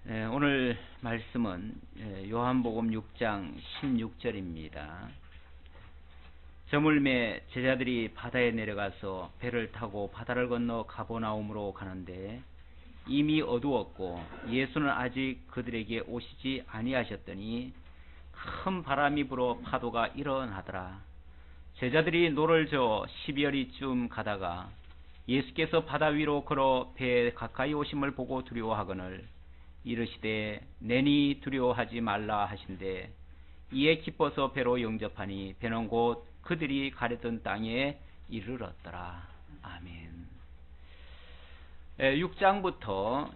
오늘 말씀은 요한복음 6장 16절입니다. 저물매 제자들이 바다에 내려가서 배를 타고 바다를 건너 가버나움으로 가는데 이미 어두웠고 예수는 아직 그들에게 오시지 아니하셨더니 큰 바람이 불어 파도가 일어나더라. 제자들이 노를 저어 12여리쯤 가다가 예수께서 바다 위로 걸어 배에 가까이 오심을 보고 두려워하거늘 이르시되 내니 두려워하지 말라 하신대 이에 기뻐서 배로 영접하니 배는 곧 그들이 가려던 땅에 이르렀더라. 아멘. 6장부터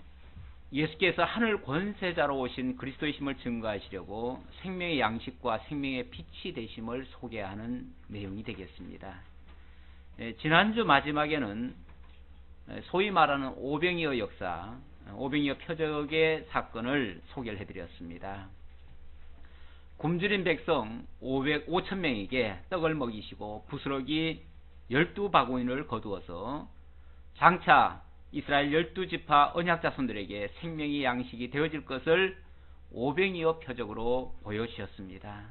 예수께서 하늘 권세자로 오신 그리스도이심을 증거하시려고 생명의 양식과 생명의 빛이 되심을 소개하는 내용이 되겠습니다. 지난주 마지막에는 소위 말하는 오병이어 역사, 오병이어 표적의 사건을 소개를 해드렸습니다. 굶주린 백성 5,000명에게 떡을 먹이시고 부스러기 12바구니를 거두어서 장차 이스라엘 12지파 언약자손들에게 생명의 양식이 되어질 것을 오병이어 표적으로 보여주셨습니다.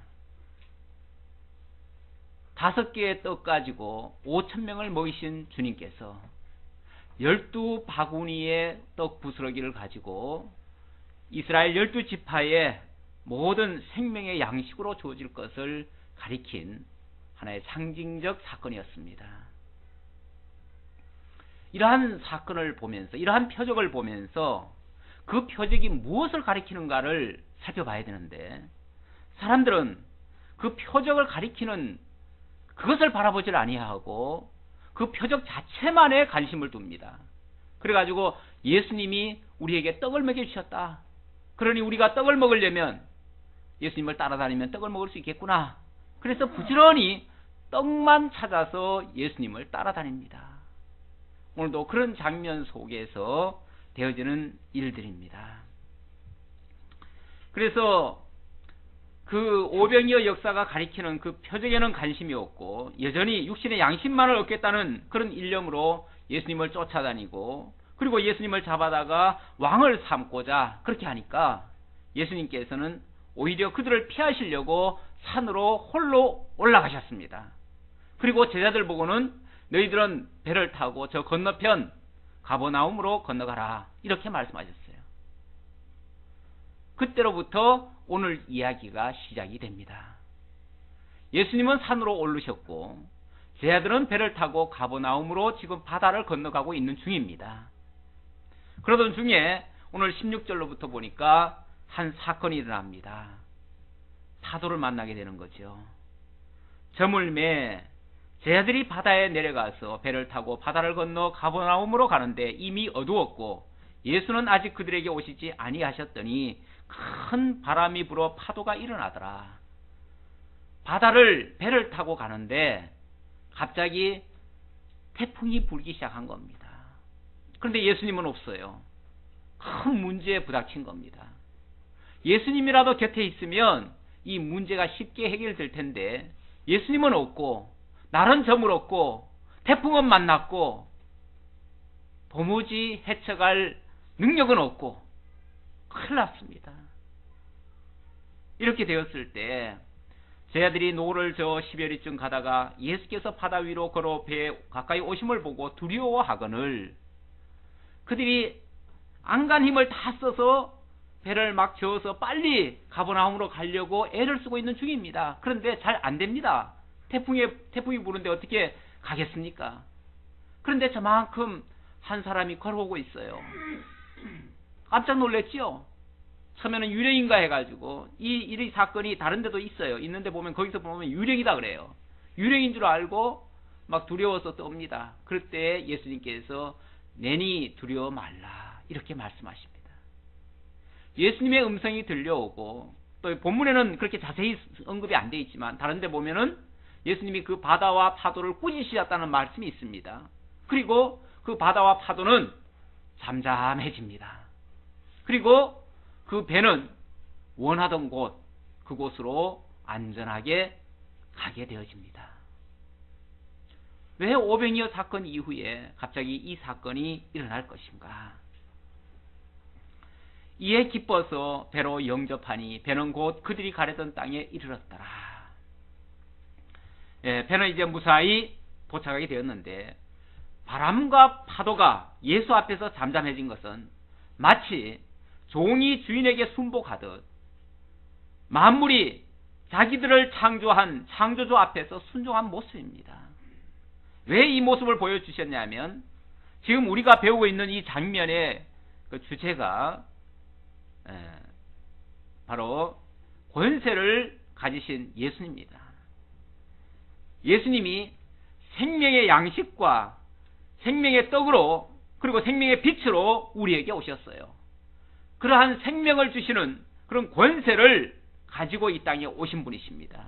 5개의 떡 가지고 5,000명을 먹이신 주님께서 12바구니의 떡 부스러기를 가지고 이스라엘 12지파의 모든 생명의 양식으로 주어질 것을 가리킨 하나의 상징적 사건이었습니다. 이러한 사건을 보면서, 이러한 표적을 보면서 그 표적이 무엇을 가리키는가를 살펴봐야 되는데, 사람들은 그 표적을 가리키는 그것을 바라보질 아니하고 그 표적 자체만에 관심을 둡니다. 그래가지고 예수님이 우리에게 떡을 먹여주셨다. 그러니 우리가 떡을 먹으려면 예수님을 따라다니면 떡을 먹을 수 있겠구나. 그래서 부지런히 떡만 찾아서 예수님을 따라다닙니다. 오늘도 그런 장면 속에서 되어지는 일들입니다. 그래서 그 오병이어 역사가 가리키는 그 표적에는 관심이 없고 여전히 육신의 양식만을 얻겠다는 그런 일념으로 예수님을 쫓아다니고, 그리고 예수님을 잡아다가 왕을 삼고자 그렇게 하니까 예수님께서는 오히려 그들을 피하시려고 산으로 홀로 올라가셨습니다. 그리고 제자들 보고는 너희들은 배를 타고 저 건너편 가버나움으로 건너가라 이렇게 말씀하셨어요. 그때로부터 오늘 이야기가 시작이 됩니다. 예수님은 산으로 오르셨고 제자들은 배를 타고 가버나움으로 지금 바다를 건너가고 있는 중입니다. 그러던 중에 오늘 16절로부터 보니까 한 사건이 일어납니다. 파도를 만나게 되는 거죠. 저물매 제자들이 바다에 내려가서 배를 타고 바다를 건너 가버나움으로 가는데 이미 어두웠고 예수는 아직 그들에게 오시지 아니하셨더니 큰 바람이 불어 파도가 일어나더라. 배를 타고 가는데 갑자기 태풍이 불기 시작한 겁니다. 그런데 예수님은 없어요. 큰 문제에 부닥친 겁니다. 예수님이라도 곁에 있으면 이 문제가 쉽게 해결될 텐데 예수님은 없고 날은 저물었고 태풍은 만났고 도무지 헤쳐갈 능력은 없고 큰일 났습니다. 이렇게 되었을 때 제자들이 노를 저어 10여리쯤 가다가 예수께서 바다 위로 걸어 배에 가까이 오심을 보고 두려워하거늘 그들이 안간 힘을 다 써서 배를 막 저어서 빨리 가버나움으로 가려고 애를 쓰고 있는 중입니다. 그런데 잘 안 됩니다. 태풍이 부는데 어떻게 가겠습니까? 그런데 저만큼 한 사람이 걸어오고 있어요. 깜짝 놀랐지요? 처음에는 유령인가 해가지고 이 사건이 다른 데도 있어요. 있는데 보면 거기서 보면 유령이다 그래요. 유령인 줄 알고 막 두려워서 떱니다. 그럴 때 예수님께서 내니 두려워 말라 이렇게 말씀하십니다. 예수님의 음성이 들려오고 또 본문에는 그렇게 자세히 언급이 안 돼 있지만 다른 데 보면은 예수님이 그 바다와 파도를 꾸짖으셨다는 말씀이 있습니다. 그리고 그 바다와 파도는 잠잠해집니다. 그리고 그 배는 원하던 그곳으로 안전하게 가게 되어집니다. 왜 오병이어 사건 이후에 갑자기 이 사건이 일어날 것인가? 이에 기뻐서 배로 영접하니 배는 곧 그들이 가려던 땅에 이르렀더라. 배는 이제 무사히 도착하게 되었는데 바람과 파도가 예수 앞에서 잠잠해진 것은 마치 종이 주인에게 순복하듯 만물이 자기들을 창조한 창조주 앞에서 순종한 모습입니다. 왜 이 모습을 보여주셨냐면 지금 우리가 배우고 있는 이 장면의 그 주제가 바로 권세를 가지신 예수님입니다. 예수님이 생명의 양식과 생명의 떡으로 그리고 생명의 빛으로 우리에게 오셨어요. 그러한 생명을 주시는 그런 권세를 가지고 이 땅에 오신 분이십니다.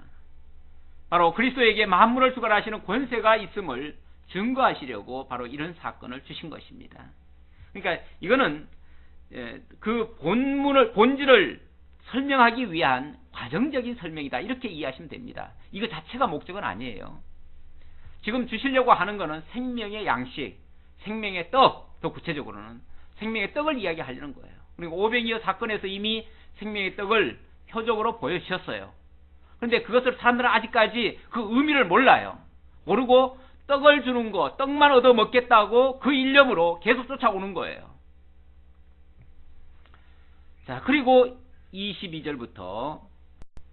바로 그리스도에게 만물을 주관하시는 권세가 있음을 증거하시려고 바로 이런 사건을 주신 것입니다. 그러니까 이거는 그 본질을 설명하기 위한 과정적인 설명이다, 이렇게 이해하시면 됩니다. 이거 자체가 목적은 아니에요. 지금 주시려고 하는 것은 생명의 양식, 생명의 떡, 더 구체적으로는 생명의 떡을 이야기하려는 거예요. 그리고 오병이어 사건에서 이미 생명의 떡을 표적으로 보여주셨어요. 그런데 그것을 사람들은 아직까지 그 의미를 몰라요. 모르고 떡을 주는 거, 떡만 얻어 먹겠다고 그 일념으로 계속 쫓아오는 거예요. 자, 그리고 22절부터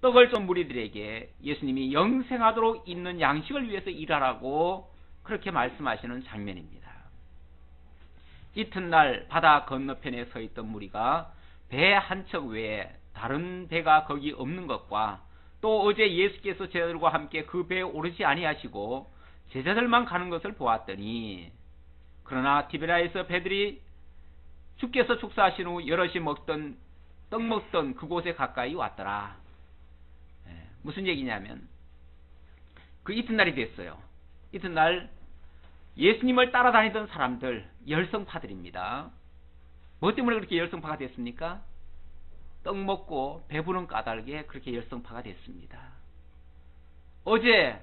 떡을 쏜 무리들에게 예수님이 영생하도록 있는 양식을 위해서 일하라고 그렇게 말씀하시는 장면입니다. 이튿날 바다 건너편에 서 있던 무리가 배 한 척 외에 다른 배가 거기 없는 것과 또 어제 예수께서 제자들과 함께 그 배에 오르지 아니하시고 제자들만 가는 것을 보았더니, 그러나 티베리아에서 배들이 주께서 축사하신 후 여럿이 떡 먹던 그곳에 가까이 왔더라. 무슨 얘기냐면 그 이튿날이 됐어요. 이튿날 예수님을 따라다니던 사람들, 열성파들입니다. 뭐 때문에 그렇게 열성파가 됐습니까? 떡 먹고 배부른 까닭에 그렇게 열성파가 됐습니다. 어제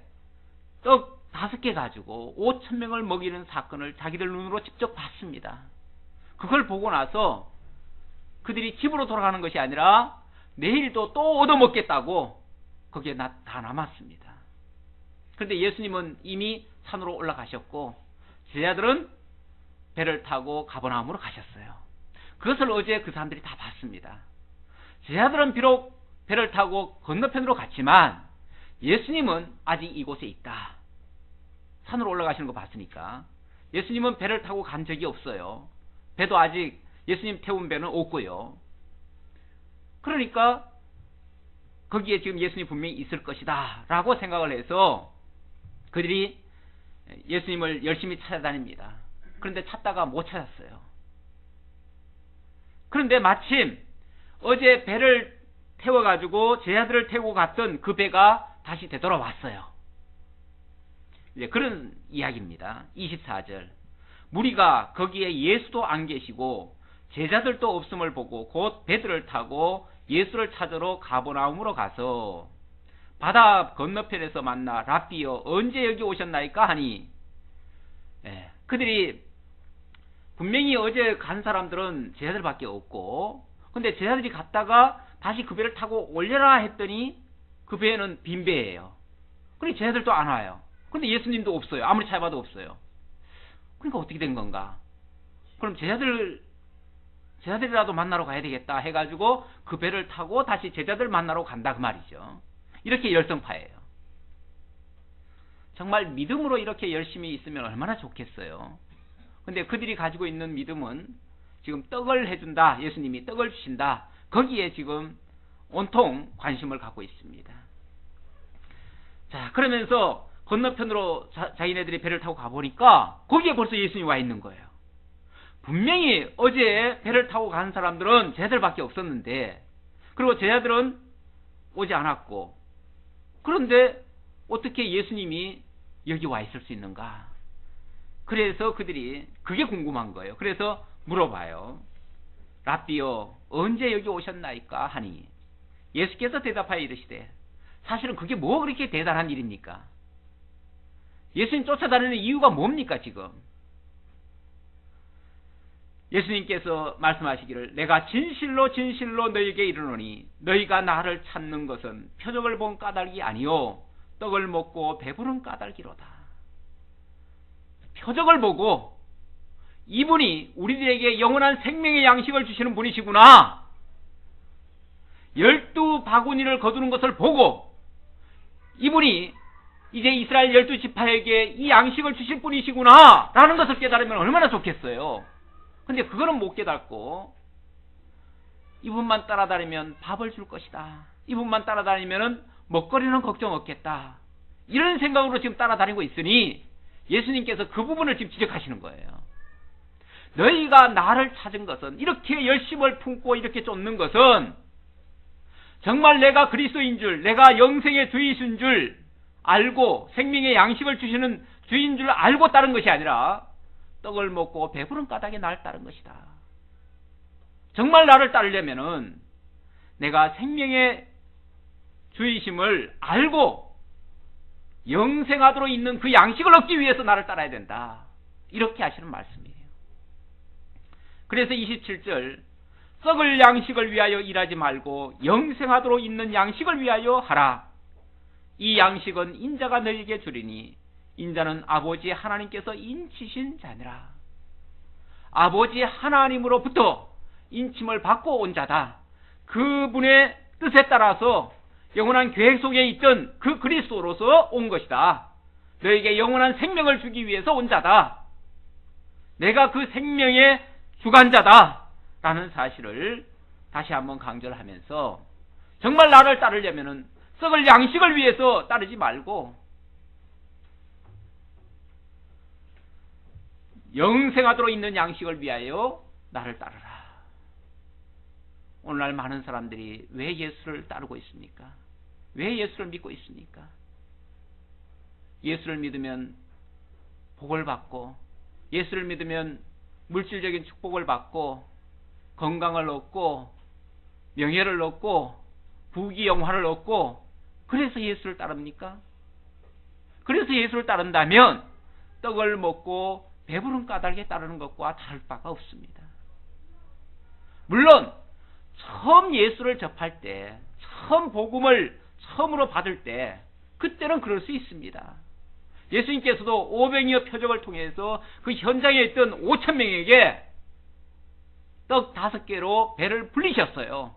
떡 5개 가지고 5,000명을 먹이는 사건을 자기들 눈으로 직접 봤습니다. 그걸 보고 나서 그들이 집으로 돌아가는 것이 아니라 내일도 또 얻어먹겠다고 거기에 다 남았습니다. 그런데 예수님은 이미 산으로 올라가셨고 제자들은 배를 타고 가버나움으로 가셨어요. 그것을 어제 그 사람들이 다 봤습니다. 제자들은 비록 배를 타고 건너편으로 갔지만 예수님은 아직 이곳에 있다. 산으로 올라가시는 거 봤으니까. 예수님은 배를 타고 간 적이 없어요. 배도 아직 예수님 태운 배는 없고요. 그러니까 거기에 지금 예수님이 분명히 있을 것이다 라고 생각을 해서 그들이 예수님을 열심히 찾아다닙니다. 그런데 찾다가 못 찾았어요. 그런데 마침 어제 배를 태워가지고 제자들을 태우고 갔던 그 배가 다시 되돌아왔어요. 이제 그런 이야기입니다. 24절. 무리가 거기에 예수도 안 계시고 제자들도 없음을 보고 곧 배들을 타고 예수를 찾으러 가버나움으로 가서 바다 건너편에서 만나 랍비여 언제 여기 오셨나이까 하니, 그들이 분명히 어제 간 사람들은 제자들밖에 없고, 근데 제자들이 갔다가 다시 그 배를 타고 올려라 했더니 그 배는 빈 배예요. 그러니 제자들도 안 와요. 근데 예수님도 없어요. 아무리 찾아봐도 없어요. 그러니까 어떻게 된 건가? 그럼 제자들이라도 만나러 가야 되겠다 해가지고 그 배를 타고 다시 제자들 만나러 간다 그 말이죠. 이렇게 열성파예요. 정말 믿음으로 이렇게 열심히 있으면 얼마나 좋겠어요. 근데 그들이 가지고 있는 믿음은 지금 떡을 해준다, 예수님이 떡을 주신다, 거기에 지금 온통 관심을 갖고 있습니다. 자, 그러면서 건너편으로 자기네들이 배를 타고 가보니까 거기에 벌써 예수님이 와 있는 거예요. 분명히 어제 배를 타고 간 사람들은 제자들밖에 없었는데, 그리고 제자들은 오지 않았고, 그런데 어떻게 예수님이 여기 와 있을 수 있는가? 그래서 그들이 그게 궁금한 거예요. 그래서 물어봐요. 랍비여 언제 여기 오셨나이까 하니 예수께서 대답하여 이르시되, 사실은 그게 뭐 그렇게 대단한 일입니까? 예수님 쫓아다니는 이유가 뭡니까 지금? 예수님께서 말씀하시기를 내가 진실로 진실로 너희에게 이르노니 너희가 나를 찾는 것은 표적을 본 까닭이 아니요 떡을 먹고 배부른 까닭이로다. 표적을 보고 이분이 우리들에게 영원한 생명의 양식을 주시는 분이시구나, 12바구니를 거두는 것을 보고 이분이 이제 이스라엘 12지파에게 이 양식을 주실 분이시구나 라는 것을 깨달으면 얼마나 좋겠어요. 근데 그거는 못 깨닫고 이분만 따라다니면 밥을 줄 것이다, 이분만 따라다니면 먹거리는 걱정 없겠다, 이런 생각으로 지금 따라다니고 있으니 예수님께서 그 부분을 지금 지적하시는 거예요. 너희가 나를 찾은 것은, 이렇게 열심을 품고 이렇게 쫓는 것은 정말 내가 그리스도인 줄, 내가 영생의 주이신 줄 알고 생명의 양식을 주시는 주인 줄 알고 따른 것이 아니라 떡을 먹고 배부른 까닭에 나를 따른 것이다. 정말 나를 따르려면은 내가 생명의 주이심을 알고 영생하도록 있는 그 양식을 얻기 위해서 나를 따라야 된다, 이렇게 하시는 말씀이에요. 그래서 27절 썩을 양식을 위하여 일하지 말고 영생하도록 있는 양식을 위하여 하라. 이 양식은 인자가 너희에게 주리니 인자는 아버지 하나님께서 인치신 자니라. 아버지 하나님으로부터 인침을 받고 온 자다. 그분의 뜻에 따라서 영원한 계획 속에 있던 그 그리스도로서 온 것이다. 너에게 영원한 생명을 주기 위해서 온 자다. 내가 그 생명의 주관자다 라는 사실을 다시 한번 강조를 하면서 정말 나를 따르려면은 썩을 양식을 위해서 따르지 말고 영생하도록 있는 양식을 위하여 나를 따르라. 오늘날 많은 사람들이 왜 예수를 따르고 있습니까? 왜 예수를 믿고 있습니까? 예수를 믿으면 복을 받고, 예수를 믿으면 물질적인 축복을 받고, 건강을 얻고, 명예를 얻고, 부귀영화를 얻고, 그래서 예수를 따릅니까? 그래서 예수를 따른다면 떡을 먹고 배부른 까닭에 따르는 것과 다를 바가 없습니다. 물론 처음 예수를 접할 때, 처음 복음을 처음으로 받을 때, 그때는 그럴 수 있습니다. 예수님께서도 오병이어 표적을 통해서 그 현장에 있던 5,000명에게 떡 5개로 배를 불리셨어요.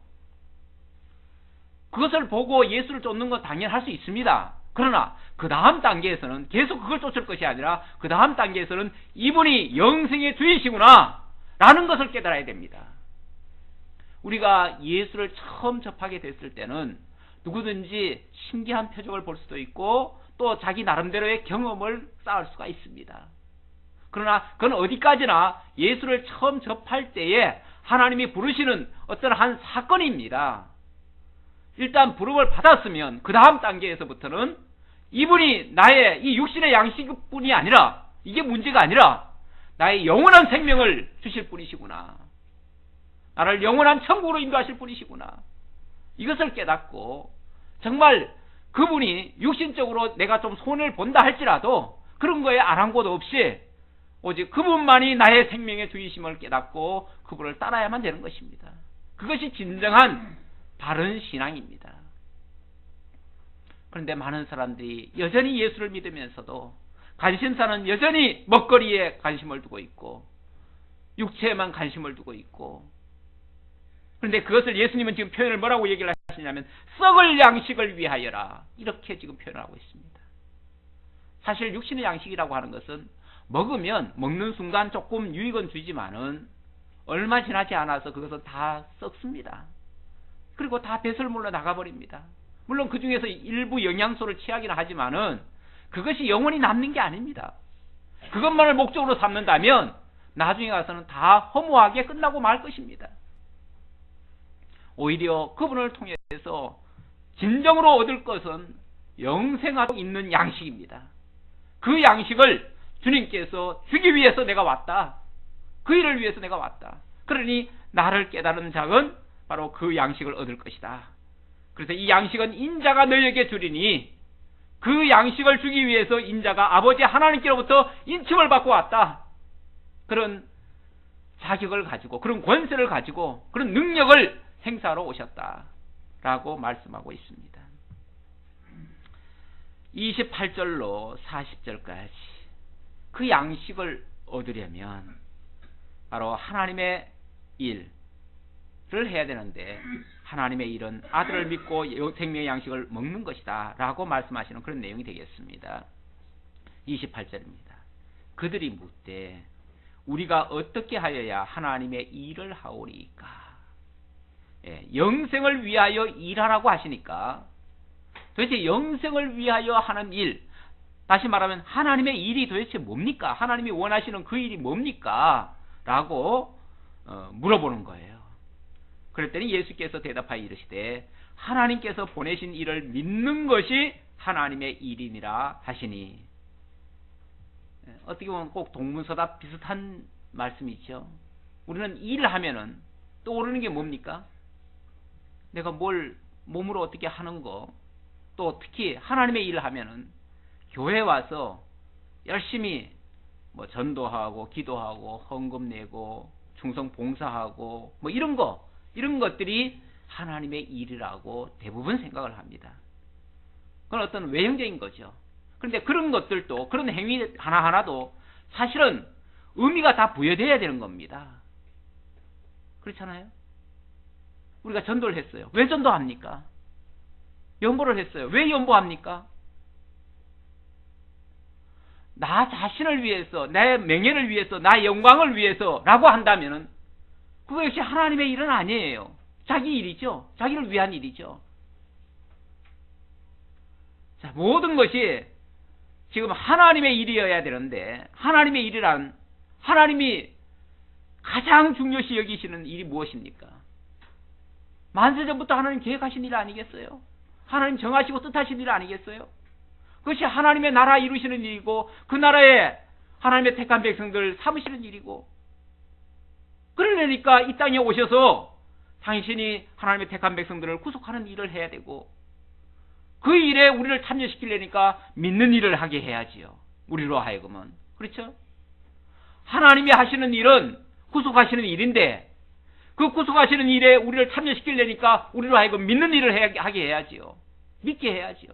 그것을 보고 예수를 쫓는 건 당연할 수 있습니다. 그러나 그 다음 단계에서는 계속 그걸 쫓을 것이 아니라 그 다음 단계에서는 이분이 영생의 주이시구나 라는 것을 깨달아야 됩니다. 우리가 예수를 처음 접하게 됐을 때는 누구든지 신기한 표적을 볼 수도 있고 또 자기 나름대로의 경험을 쌓을 수가 있습니다. 그러나 그건 어디까지나 예수를 처음 접할 때에 하나님이 부르시는 어떤 한 사건입니다. 일단 부름을 받았으면 그 다음 단계에서부터는 이분이 나의 이 육신의 양식뿐이 아니라, 이게 문제가 아니라 나의 영원한 생명을 주실 분이시구나, 나를 영원한 천국으로 인도하실 분이시구나, 이것을 깨닫고 정말 그분이 육신적으로 내가 좀 손해를 본다 할지라도 그런 거에 아랑곳 없이 오직 그분만이 나의 생명의 주이심을 깨닫고 그분을 따라야만 되는 것입니다. 그것이 진정한 바른 신앙입니다. 그런데 많은 사람들이 여전히 예수를 믿으면서도 관심사는 여전히 먹거리에 관심을 두고 있고 육체에만 관심을 두고 있고, 그런데 그것을 예수님은 지금 표현을 뭐라고 얘기를 하시냐면 썩을 양식을 위하여라, 이렇게 지금 표현을 하고 있습니다. 사실 육신의 양식이라고 하는 것은 먹으면 먹는 순간 조금 유익은 주지만은 얼마 지나지 않아서 그것은 다 썩습니다. 그리고 다 배설물로 나가버립니다. 물론 그 중에서 일부 영양소를 취하기는 하지만은 그것이 영원히 남는 게 아닙니다. 그것만을 목적으로 삼는다면 나중에 가서는 다 허무하게 끝나고 말 것입니다. 오히려 그분을 통해서 진정으로 얻을 것은 영생하고 있는 양식입니다. 그 양식을 주님께서 주기 위해서 내가 왔다. 그 일을 위해서 내가 왔다. 그러니 나를 깨달은 자는 바로 그 양식을 얻을 것이다. 그래서 이 양식은 인자가 너희에게 주리니 그 양식을 주기 위해서 인자가 아버지 하나님께로부터 인침을 받고 왔다. 그런 자격을 가지고 그런 권세를 가지고 그런 능력을 행사하러 오셨다라고 말씀하고 있습니다. 28절로 40절까지 그 양식을 얻으려면 바로 하나님의 일을 해야 되는데 하나님의 일은 아들을 믿고 생명의 양식을 먹는 것이다 라고 말씀하시는 그런 내용이 되겠습니다. 28절입니다. 그들이 묻되 우리가 어떻게 하여야 하나님의 일을 하오리까? 영생을 위하여 일하라고 하시니까 도대체 영생을 위하여 하는 일, 다시 말하면 하나님의 일이 도대체 뭡니까? 하나님이 원하시는 그 일이 뭡니까? 라고 물어보는 거예요. 그랬더니 예수께서 대답하여 이르시되 하나님께서 보내신 일을 믿는 것이 하나님의 일이니라 하시니, 어떻게 보면 꼭 동문서답 비슷한 말씀이죠. 우리는 일을 하면은 떠오르는 게 뭡니까? 내가 뭘 몸으로 어떻게 하는 거, 또 특히 하나님의 일을 하면은 교회 와서 열심히 뭐 전도하고 기도하고 헌금 내고 충성 봉사하고 뭐 이런 것들이 하나님의 일이라고 대부분 생각을 합니다. 그건 어떤 외형적인 거죠. 그런데 그런 것들도, 그런 행위 하나하나도 사실은 의미가 다 부여되어야 되는 겁니다. 그렇잖아요? 우리가 전도를 했어요. 왜 전도합니까? 연보를 했어요. 왜 연보합니까? 나 자신을 위해서, 내 명예를 위해서, 나의 영광을 위해서라고 한다면은 그거 역시 하나님의 일은 아니에요. 자기 일이죠. 자기를 위한 일이죠. 자, 모든 것이 지금 하나님의 일이어야 되는데, 하나님의 일이란 하나님이 가장 중요시 여기시는 일이 무엇입니까? 만세전부터 하나님 계획하신 일 아니겠어요? 하나님 정하시고 뜻하신 일 아니겠어요? 그것이 하나님의 나라 이루시는 일이고 그 나라에 하나님의 택한 백성들 삼으시는 일이고, 그러려니까 이 땅에 오셔서 당신이 하나님의 택한 백성들을 구속하는 일을 해야 되고, 그 일에 우리를 참여시키려니까 믿는 일을 하게 해야지요. 우리로 하여금은. 그렇죠? 하나님이 하시는 일은 구속하시는 일인데 그 구속하시는 일에 우리를 참여시키려니까 우리로 하여금 믿는 일을 하게 해야지요. 믿게 해야지요.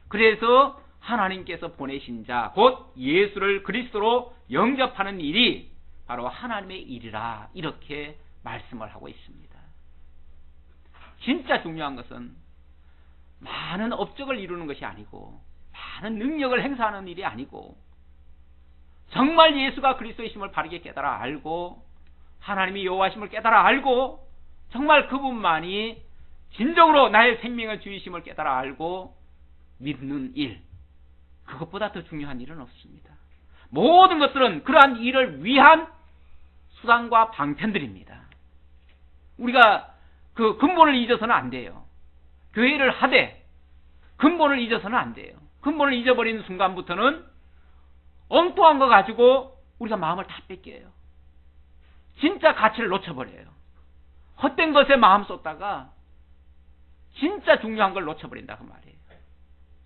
그래서 하나님께서 보내신 자, 곧 예수를 그리스도로 영접하는 일이 바로 하나님의 일이라, 이렇게 말씀을 하고 있습니다. 진짜 중요한 것은 많은 업적을 이루는 것이 아니고, 많은 능력을 행사하는 일이 아니고, 정말 예수가 그리스도이심을 바르게 깨달아 알고 하나님이 여호와심을 깨달아 알고 정말 그분만이 진정으로 나의 생명의 주이심을 깨달아 알고 믿는 일, 그것보다 더 중요한 일은 없습니다. 모든 것들은 그러한 일을 위한 수단과 방편들입니다. 우리가 그 근본을 잊어서는 안 돼요. 교회를 하되 근본을 잊어서는 안 돼요. 근본을 잊어버리는 순간부터는 엉뚱한 거 가지고 우리가 마음을 다 뺏겨요. 진짜 가치를 놓쳐버려요. 헛된 것에 마음 쏟다가 진짜 중요한 걸 놓쳐버린다고 말이에요.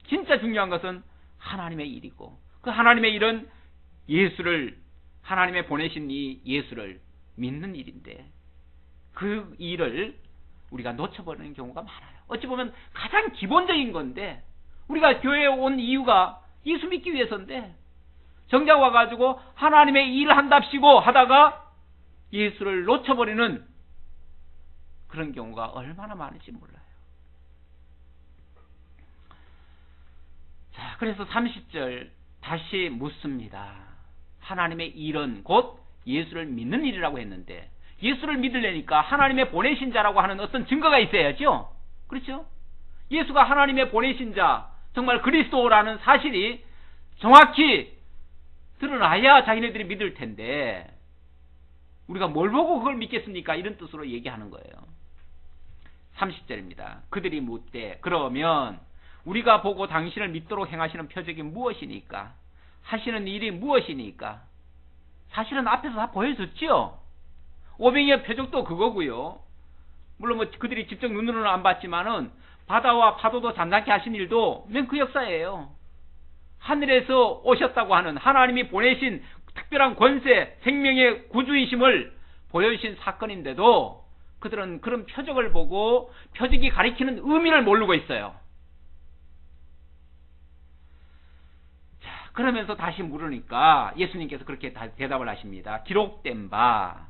진짜 중요한 것은 하나님의 일이고, 그 하나님의 일은 예수를, 하나님의 보내신 이 예수를 믿는 일인데, 그 일을 우리가 놓쳐버리는 경우가 많아요. 어찌 보면 가장 기본적인 건데, 우리가 교회에 온 이유가 예수 믿기 위해서인데 정작 와가지고 하나님의 일을 한답시고 하다가 예수를 놓쳐버리는 그런 경우가 얼마나 많은지 몰라요. 자, 그래서 30절 다시 묻습니다. 하나님의 일은 곧 예수를 믿는 일이라고 했는데, 예수를 믿으려니까 하나님의 보내신 자라고 하는 어떤 증거가 있어야죠. 그렇죠? 예수가 하나님의 보내신 자, 정말 그리스도라는 사실이 정확히 드러나야 자기네들이 믿을 텐데, 우리가 뭘 보고 그걸 믿겠습니까? 이런 뜻으로 얘기하는 거예요. 30절입니다. 그들이 묻되 그러면 우리가 보고 당신을 믿도록 행하시는 표적이 무엇이니까? 하시는 일이 무엇이니까? 사실은 앞에서 다 보여줬죠. 오병이의 표적도 그거고요. 물론 뭐 그들이 직접 눈으로는 안 봤지만은 바다와 파도도 잠잠케 하신 일도 맨 그 역사예요. 하늘에서 오셨다고 하는, 하나님이 보내신 특별한 권세, 생명의 구주이심을 보여주신 사건인데도 그들은 그런 표적을 보고 표적이 가리키는 의미를 모르고 있어요. 자, 그러면서 다시 물으니까 예수님께서 그렇게 대답을 하십니다. 기록된 바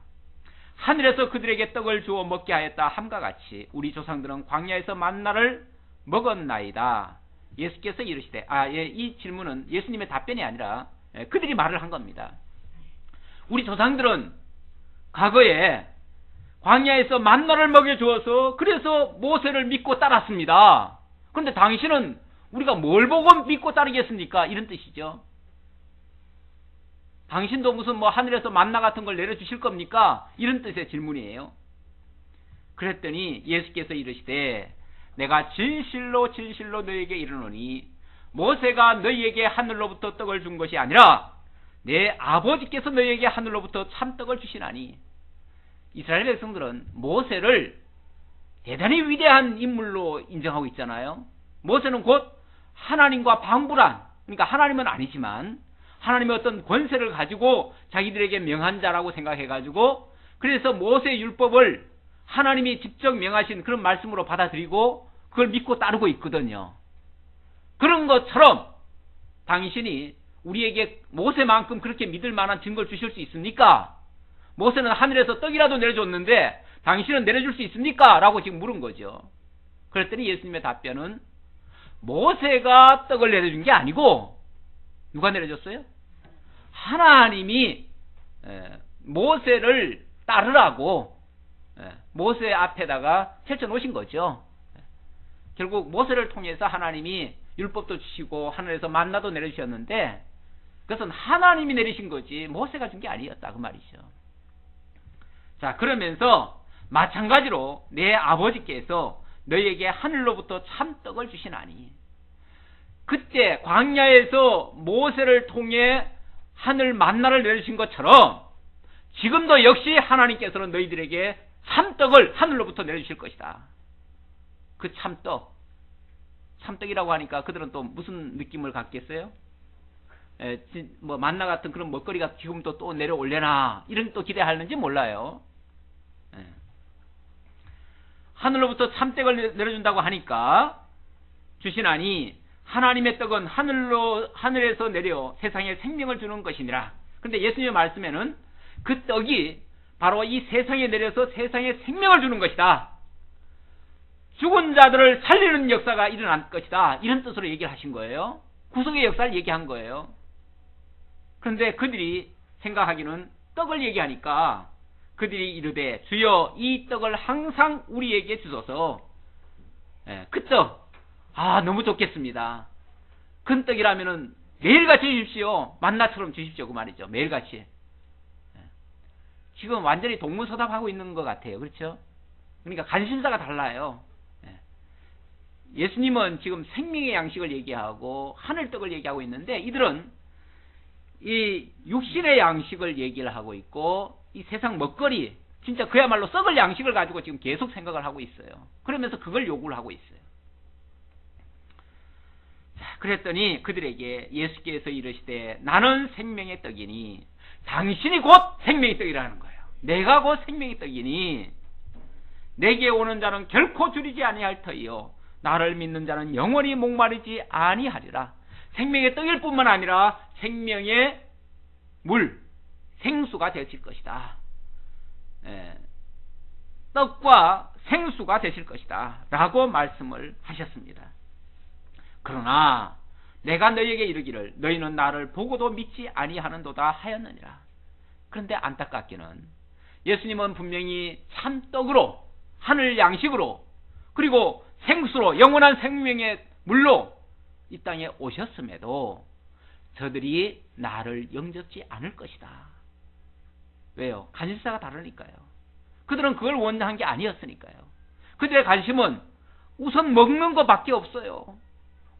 하늘에서 그들에게 떡을 주어 먹게 하였다 함과 같이 우리 조상들은 광야에서 만나를 먹었나이다. 예수께서 이르시되, 이 질문은 예수님의 답변이 아니라 그들이 말을 한 겁니다. 우리 조상들은 과거에 광야에서 만나를 먹여주어서 그래서 모세를 믿고 따랐습니다. 그런데 당신은 우리가 뭘 보고 믿고 따르겠습니까? 이런 뜻이죠. 당신도 무슨 하늘에서 만나 같은 걸 내려주실 겁니까? 이런 뜻의 질문이에요. 그랬더니 예수께서 이르시되 내가 진실로 진실로 너희에게 이르노니 모세가 너희에게 하늘로부터 떡을 준 것이 아니라 내 아버지께서 너희에게 하늘로부터 참떡을 주시나니. 이스라엘 백성들은 모세를 대단히 위대한 인물로 인정하고 있잖아요. 모세는 곧 하나님과 방불한, 그러니까 하나님은 아니지만 하나님의 어떤 권세를 가지고 자기들에게 명한 자라고 생각해가지고 그래서 모세의 율법을 하나님이 직접 명하신 그런 말씀으로 받아들이고 그걸 믿고 따르고 있거든요. 그런 것처럼 당신이 우리에게 모세만큼 그렇게 믿을 만한 증거를 주실 수 있습니까? 모세는 하늘에서 떡이라도 내려줬는데 당신은 내려줄 수 있습니까? 라고 지금 물은 거죠. 그랬더니 예수님의 답변은 모세가 떡을 내려준 게 아니고 누가 내려줬어요? 하나님이 모세를 따르라고 모세 앞에다가 펼쳐놓으신 거죠. 결국 모세를 통해서 하나님이 율법도 주시고 하늘에서 만나도 내려주셨는데 그것은 하나님이 내리신 거지 모세가 준 게 아니었다 그 말이죠. 자, 그러면서 마찬가지로 내 아버지께서 너희에게 하늘로부터 참떡을 주시나니. 그때 광야에서 모세를 통해 하늘 만나를 내리신 것처럼 지금도 역시 하나님께서는 너희들에게 참떡을 하늘로부터 내려주실 것이다. 그 참떡이라고 하니까 그들은 또 무슨 느낌을 갖겠어요? 만나 같은 그런 먹거리가 지금도 또 내려올려나 이런 또 기대하는지 몰라요. 하늘로부터 참떡을 내려준다고 하니까 주시나니 하나님의 떡은 하늘에서 내려 세상에 생명을 주는 것이니라. 그런데 예수님의 말씀에는 그 떡이 바로 이 세상에 내려서 세상에 생명을 주는 것이다. 죽은 자들을 살리는 역사가 일어날 것이다. 이런 뜻으로 얘기를 하신 거예요. 구속의 역사를 얘기한 거예요. 그런데 그들이 생각하기는 떡을 얘기하니까 그들이 이르되 주여 이 떡을 항상 우리에게 주소서. 그 떡, 너무 좋겠습니다. 그 떡이라면은 매일같이 주십시오. 만나처럼 주십시오 그 말이죠. 매일같이. 지금 완전히 동문서답하고 있는 것 같아요. 그렇죠? 그러니까 관심사가 달라요. 예수님은 지금 생명의 양식을 얘기하고 하늘떡을 얘기하고 있는데 이들은 이 육신의 양식을 얘기를 하고 있고 이 세상 먹거리, 진짜 그야말로 썩을 양식을 가지고 지금 계속 생각을 하고 있어요. 그러면서 그걸 요구를 하고 있어요. 자, 그랬더니 그들에게 예수께서 이르시되 나는 생명의 떡이니 당신이 곧 생명의 떡이라는 거예요. 내가 곧 생명의 떡이니 내게 오는 자는 결코 줄이지 아니할 터이요 나를 믿는 자는 영원히 목마르지 아니하리라. 생명의 떡일 뿐만 아니라 생명의 물, 생수가 되실 것이다. 떡과 생수가 되실 것이다 라고 말씀을 하셨습니다. 그러나 내가 너희에게 이르기를 너희는 나를 보고도 믿지 아니하는도다 하였느니라. 그런데 안타깝게는 예수님은 분명히 참떡으로 하늘 양식으로 그리고 생수로 영원한 생명의 물로 이 땅에 오셨음에도 저들이 나를 영접지 않을 것이다. 왜요? 관심사가 다르니까요. 그들은 그걸 원한 게 아니었으니까요. 그들의 관심은 우선 먹는 것밖에 없어요.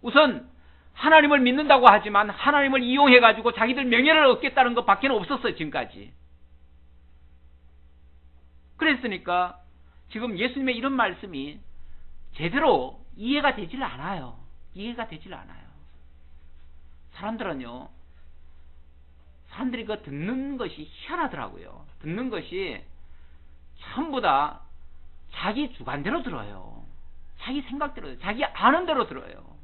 우선 하나님을 믿는다고 하지만 하나님을 이용해가지고 자기들 명예를 얻겠다는 것밖에 없었어요. 지금까지. 그랬으니까 지금 예수님의 이런 말씀이 제대로 이해가 되질 않아요. 이해가 되질 않아요. 사람들이 그 듣는 것이 희한하더라고요. 듣는 것이 전부 다 자기 주관대로 들어요. 자기 생각대로, 자기 아는 대로 들어요.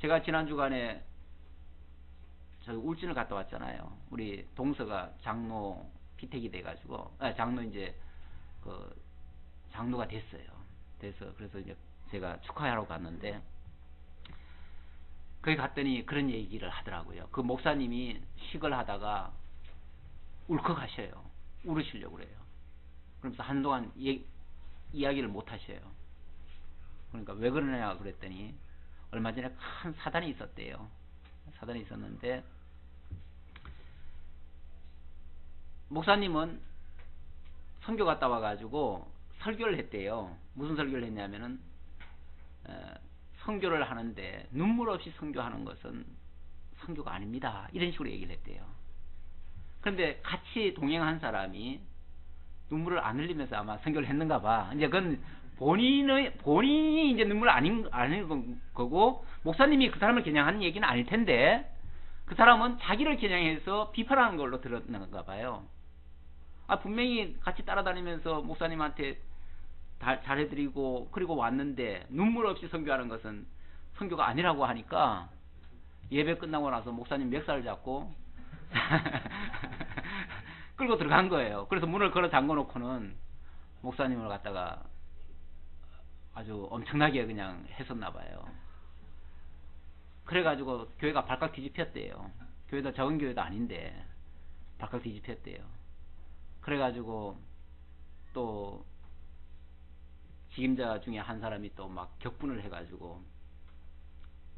제가 지난 주간에 저 울진을 갔다 왔잖아요. 우리 동서가 장로 피택이 돼가지고, 장로 이제 그 장로가 됐어요. 그래서 이제 제가 축하하러 갔는데, 거기 갔더니 그런 얘기를 하더라고요. 그 목사님이 식을 하다가 울컥하셔요. 울으시려고 그래요. 그러면서 한동안 이야기를 못 하셔요. 그러니까 왜 그러냐 그랬더니, 얼마 전에 큰 사단이 있었대요. 사단이 있었는데, 목사님은 선교 갔다 와가지고 설교를 했대요. 무슨 설교를 했냐면은, 선교를 하는데 눈물 없이 선교하는 것은 선교가 아닙니다. 이런 식으로 얘기를 했대요. 그런데 같이 동행한 사람이 눈물을 안 흘리면서 아마 선교를 했는가 봐. 이제 그건 본인이 이제 눈물 아닌 거고, 목사님이 그 사람을 겨냥하는 얘기는 아닐 텐데, 그 사람은 자기를 겨냥해서 비판하는 걸로 들었는가 봐요. 분명히 같이 따라다니면서 목사님한테 잘해드리고 그리고 왔는데 눈물 없이 선교하는 것은 선교가 아니라고 하니까, 예배 끝나고 나서 목사님 멱살을 잡고 끌고 들어간 거예요. 그래서 문을 걸어 잠궈 놓고는 목사님을 갖다가 아주 엄청나게 그냥 했었나 봐요. 그래가지고 교회가 발칵 뒤집혔대요. 교회도 적은 교회도 아닌데 발칵 뒤집혔대요. 그래가지고 또 직임자 중에 한 사람이 또 막 격분을 해가지고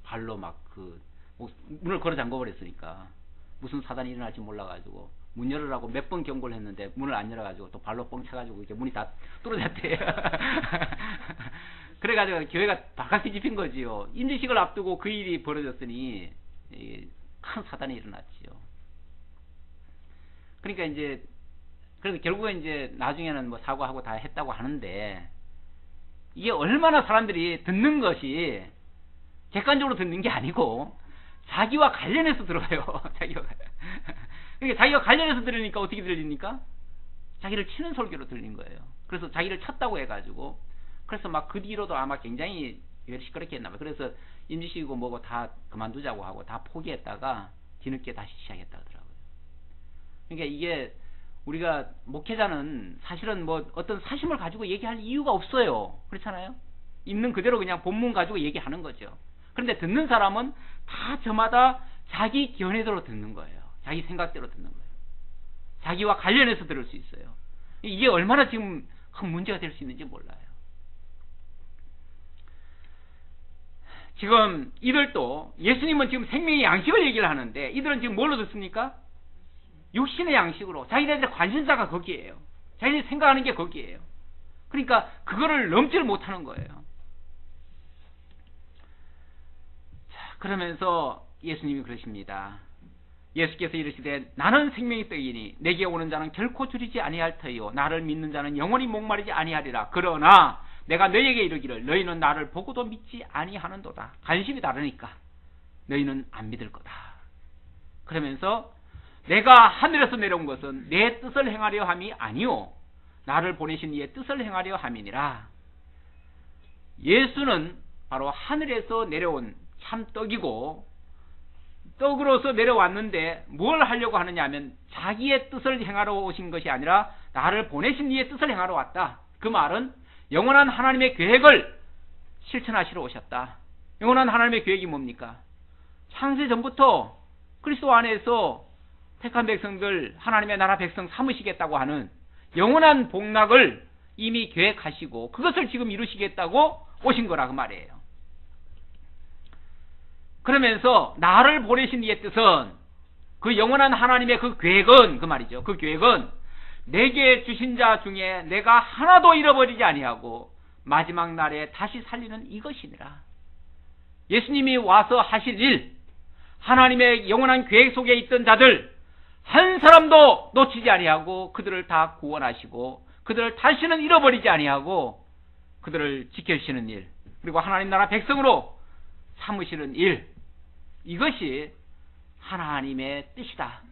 발로 막 문을 걸어 잠궈 버렸으니까 무슨 사단이 일어날지 몰라가지고 문 열으라고 몇 번 경고를 했는데 문을 안 열어가지고 또 발로 뻥 차가지고 이제 문이 다 뚫어졌대요. 그래가지고 교회가 발칵 뒤집힌 거지요. 임시식을 앞두고 그 일이 벌어졌으니 큰 사단이 일어났지요. 그러니까 이제 그래서 결국에 이제 나중에는 뭐 사과하고 다 했다고 하는데, 이게 얼마나 사람들이 듣는 것이 객관적으로 듣는 게 아니고 자기와 관련해서 들어요. 그러니까 자기가 관련해서 들으니까 어떻게 들립니까? 자기를 치는 설교로 들린 거예요. 그래서 자기를 쳤다고 해가지고, 그래서 막 그 뒤로도 아마 굉장히 시끄럽게 했나 봐요. 그래서 임시식이고 뭐고 다 그만두자고 하고 다 포기했다가 뒤늦게 다시 시작했다 하더라고요. 그러니까 이게 우리가 목회자는 사실은 뭐 어떤 사심을 가지고 얘기할 이유가 없어요. 그렇잖아요? 있는 그대로 그냥 본문 가지고 얘기하는 거죠. 그런데 듣는 사람은 다 저마다 자기 견해대로 듣는 거예요. 자기 생각대로 듣는 거예요. 자기와 관련해서 들을 수 있어요. 이게 얼마나 지금 큰 문제가 될 수 있는지 몰라요. 지금 이들도, 예수님은 지금 생명의 양식을 얘기를 하는데 이들은 지금 뭘로 듣습니까? 육신의 양식으로. 자기네들의 관심사가 거기에요. 자기네들이 생각하는 게 거기에요. 그러니까 그거를 넘지를 못하는 거예요. 자, 그러면서 예수님이 그러십니다. 예수께서 이르시되 나는 생명의 떡이니 내게 오는 자는 결코 줄이지 아니할 터이요 나를 믿는 자는 영원히 목마르지 아니하리라. 그러나 내가 너희에게 이르기를 너희는 나를 보고도 믿지 아니하는도다. 관심이 다르니까 너희는 안 믿을 거다. 그러면서 내가 하늘에서 내려온 것은 내 뜻을 행하려 함이 아니요 나를 보내신 이의 뜻을 행하려 함이니라. 예수는 바로 하늘에서 내려온 참떡이고, 떡으로서 내려왔는데 뭘 하려고 하느냐 하면 자기의 뜻을 행하러 오신 것이 아니라 나를 보내신 이의 뜻을 행하러 왔다. 그 말은 영원한 하나님의 계획을 실천하시러 오셨다. 영원한 하나님의 계획이 뭡니까? 창세 전부터 그리스도 안에서 택한 백성들, 하나님의 나라 백성 삼으시겠다고 하는 영원한 복락을 이미 계획하시고 그것을 지금 이루시겠다고 오신 거라 그 말이에요. 그러면서 나를 보내신 이의 뜻은, 그 영원한 하나님의 그 계획은, 그 말이죠. 그 계획은 내게 주신 자 중에 내가 하나도 잃어버리지 아니하고 마지막 날에 다시 살리는 이것이니라. 예수님이 와서 하실 일, 하나님의 영원한 계획 속에 있던 자들 한 사람도 놓치지 아니하고 그들을 다 구원하시고 그들을 다시는 잃어버리지 아니하고 그들을 지켜주시는 일, 그리고 하나님 나라 백성으로 삼으시는 일, 이것이 하나님의 뜻이다.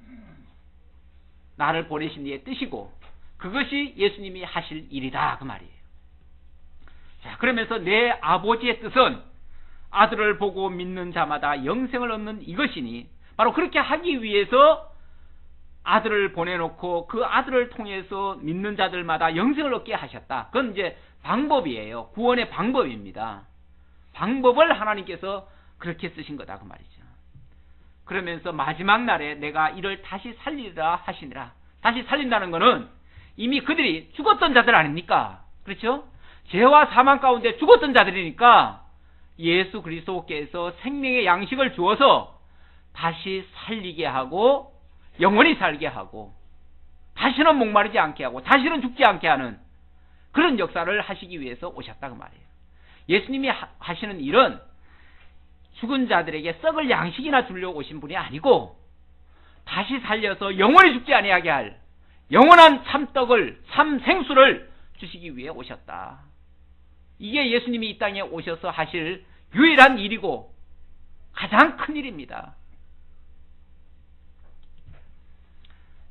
나를 보내신 이의 뜻이고 그것이 예수님이 하실 일이다 그 말이에요. 자, 그러면서 내 아버지의 뜻은 아들을 보고 믿는 자마다 영생을 얻는 이것이니 바로 그렇게 하기 위해서 아들을 보내놓고 그 아들을 통해서 믿는 자들마다 영생을 얻게 하셨다. 그건 이제 방법이에요. 구원의 방법입니다. 방법을 하나님께서 그렇게 쓰신 거다 그 말이죠. 그러면서 마지막 날에 내가 이를 다시 살리리라 하시니라. 다시 살린다는 것은 이미 그들이 죽었던 자들 아닙니까? 그렇죠? 죄와 사망 가운데 죽었던 자들이니까 예수 그리스도께서 생명의 양식을 주어서 다시 살리게 하고 영원히 살게 하고 다시는 목마르지 않게 하고 다시는 죽지 않게 하는 그런 역사를 하시기 위해서 오셨다 그 말이에요. 예수님이 하시는 일은 죽은 자들에게 썩을 양식이나 주려고 오신 분이 아니고 다시 살려서 영원히 죽지 아니하게 할 영원한 참떡을 참생수를 주시기 위해 오셨다. 이게 예수님이 이 땅에 오셔서 하실 유일한 일이고 가장 큰 일입니다.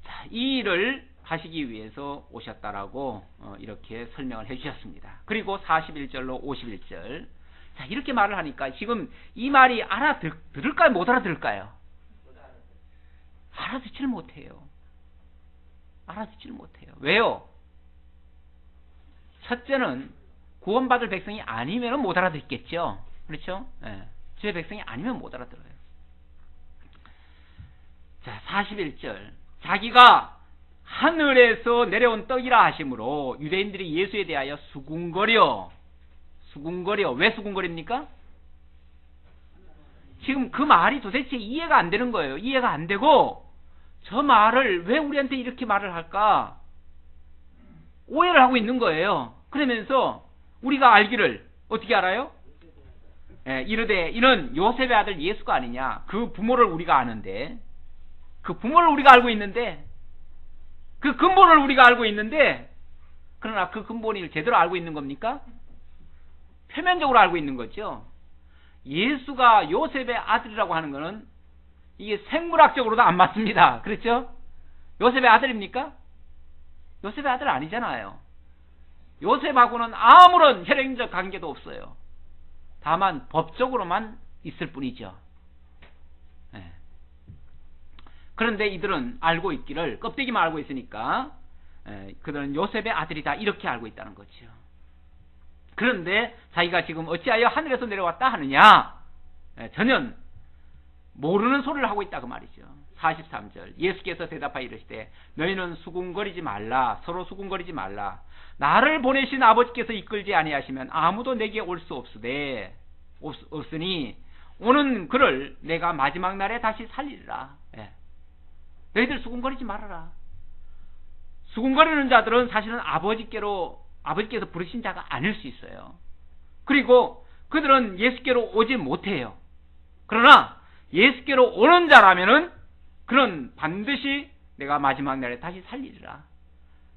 자, 이 일을 하시기 위해서 오셨다라고 이렇게 설명을 해주셨습니다. 그리고 41절로 51절 자, 이렇게 말을 하니까 지금 이 말이 알아들을까요? 못 알아들을까요? 알아듣지를 못해요. 알아듣지를 못해요. 왜요? 첫째는 구원받을 백성이 아니면 못 알아듣겠죠. 그렇죠? 예. 주의 백성이 아니면 못 알아들어요. 자, 41절 자기가 하늘에서 내려온 떡이라 하심으로 유대인들이 예수에 대하여 수군거려. 왜 수군거립니까? 지금 그 말이 도대체 이해가 안 되는 거예요. 이해가 안 되고 저 말을 왜 우리한테 이렇게 말을 할까? 오해를 하고 있는 거예요. 그러면서 우리가 알기를 어떻게 알아요? 예, 이르되 이는 요셉의 아들 예수가 아니냐. 그 부모를 우리가 아는데 그 부모를 우리가 알고 있는데 그 근본을 우리가 알고 있는데 그러나 그 근본을 제대로 알고 있는 겁니까? 표면적으로 알고 있는 거죠. 예수가 요셉의 아들이라고 하는 것은 이게 생물학적으로도 안 맞습니다. 그렇죠? 요셉의 아들입니까? 요셉의 아들 아니잖아요. 요셉하고는 아무런 혈연적 관계도 없어요. 다만 법적으로만 있을 뿐이죠. 네. 그런데 이들은 알고 있기를 껍데기만 알고 있으니까 그들은 요셉의 아들이다 이렇게 알고 있다는 거죠. 그런데 자기가 지금 어찌하여 하늘에서 내려왔다 하느냐? 전혀 모르는 소리를 하고 있다 그 말이죠. 43절 예수께서 대답하여 이르시되 너희는 수군거리지 말라. 서로 수군거리지 말라. 나를 보내신 아버지께서 이끌지 아니하시면 아무도 내게 올 수 없으니 오는 그를 내가 마지막 날에 다시 살리리라. 너희들 수군거리지 말아라. 수군거리는 자들은 사실은 아버지께서 부르신 자가 아닐 수 있어요. 그리고 그들은 예수께로 오지 못해요. 그러나 예수께로 오는 자라면은 그는 반드시 내가 마지막 날에 다시 살리리라.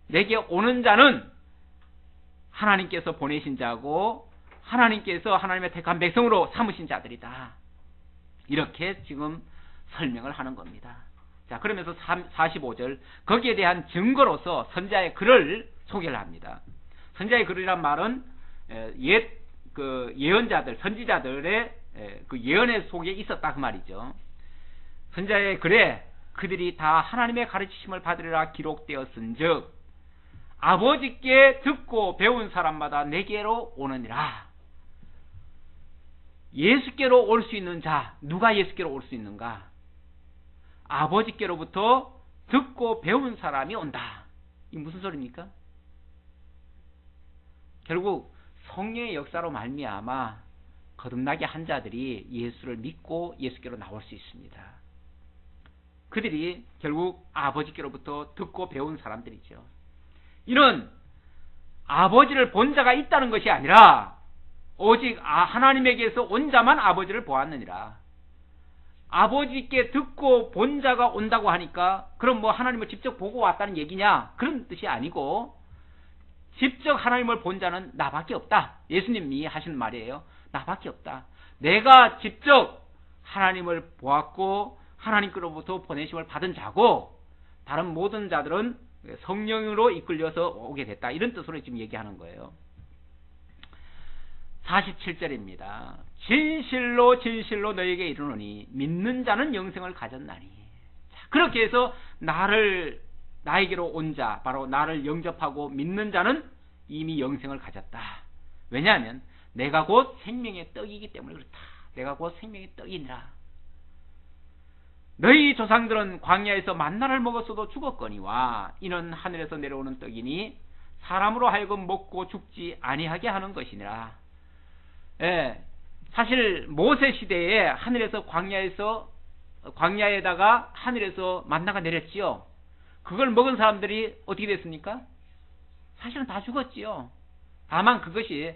내게 오는 자는 하나님께서 보내신 자고 하나님께서 하나님의 택한 백성으로 삼으신 자들이다. 이렇게 지금 설명을 하는 겁니다. 자, 그러면서 45절 거기에 대한 증거로서 선지자의 글을 소개를 합니다. 선지자의 글이란 말은 예언자들, 선지자들의 그 예언의 속에 있었다 그 말이죠. 선지자의 글에 그들이 다 하나님의 가르치심을 받으리라 기록되었은즉 아버지께 듣고 배운 사람마다 내게로 오느니라. 예수께로 올 수 있는 자, 누가 예수께로 올 수 있는가? 아버지께로부터 듣고 배운 사람이 온다. 이게 무슨 소리입니까? 결국 성령의 역사로 말미암아 거듭나게 한 자들이 예수를 믿고 예수께로 나올 수 있습니다. 그들이 결국 아버지께로부터 듣고 배운 사람들이죠. 이는 아버지를 본 자가 있다는 것이 아니라 오직 하나님에게서 온 자만 아버지를 보았느니라. 아버지께 듣고 본 자가 온다고 하니까 그럼 뭐 하나님을 직접 보고 왔다는 얘기냐? 그런 뜻이 아니고 직접 하나님을 본 자는 나밖에 없다. 예수님이 하시는 말이에요. 나밖에 없다. 내가 직접 하나님을 보았고 하나님께로부터 보내심을 받은 자고 다른 모든 자들은 성령으로 이끌려서 오게 됐다. 이런 뜻으로 지금 얘기하는 거예요. 47절입니다. 진실로 진실로 너에게 이르노니 믿는 자는 영생을 가졌나니. 그렇게 해서 나에게로 온 자, 바로 나를 영접하고 믿는 자는 이미 영생을 가졌다. 왜냐하면 내가 곧 생명의 떡이기 때문에 그렇다. 내가 곧 생명의 떡이니라. 너희 조상들은 광야에서 만나를 먹었어도 죽었거니와 이는 하늘에서 내려오는 떡이니 사람으로 하여금 먹고 죽지 아니하게 하는 것이니라. 예, 사실 모세 시대에 하늘에서 광야에다가 하늘에서 만나가 내렸지요. 그걸 먹은 사람들이 어떻게 됐습니까? 사실은 다 죽었지요. 다만 그것이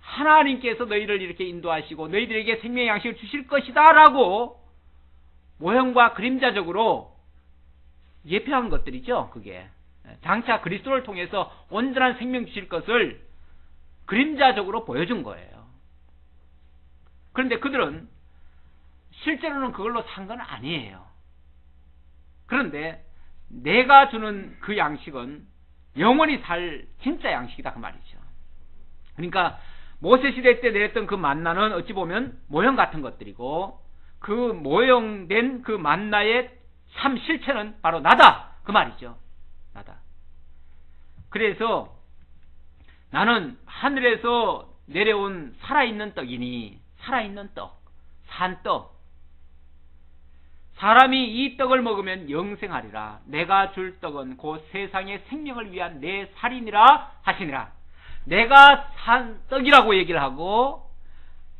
하나님께서 너희를 이렇게 인도하시고 너희들에게 생명의 양식을 주실 것이다 라고 모형과 그림자적으로 예표한 것들이죠. 그게 장차 그리스도를 통해서 온전한 생명 주실 것을 그림자적으로 보여준 거예요. 그런데 그들은 실제로는 그걸로 산 건 아니에요. 그런데 내가 주는 그 양식은 영원히 살 진짜 양식이다 그 말이죠. 그러니까 모세 시대 때 내렸던 그 만나는 어찌 보면 모형 같은 것들이고 그 모형된 그 만나의 참 실체는 바로 나다 그 말이죠. 나다. 그래서 나는 하늘에서 내려온 살아있는 떡이니 살아있는 떡, 산떡. 사람이 이 떡을 먹으면 영생하리라. 내가 줄 떡은 곧 세상의 생명을 위한 내 살이니라 하시니라. 내가 산 떡이라고 얘기를 하고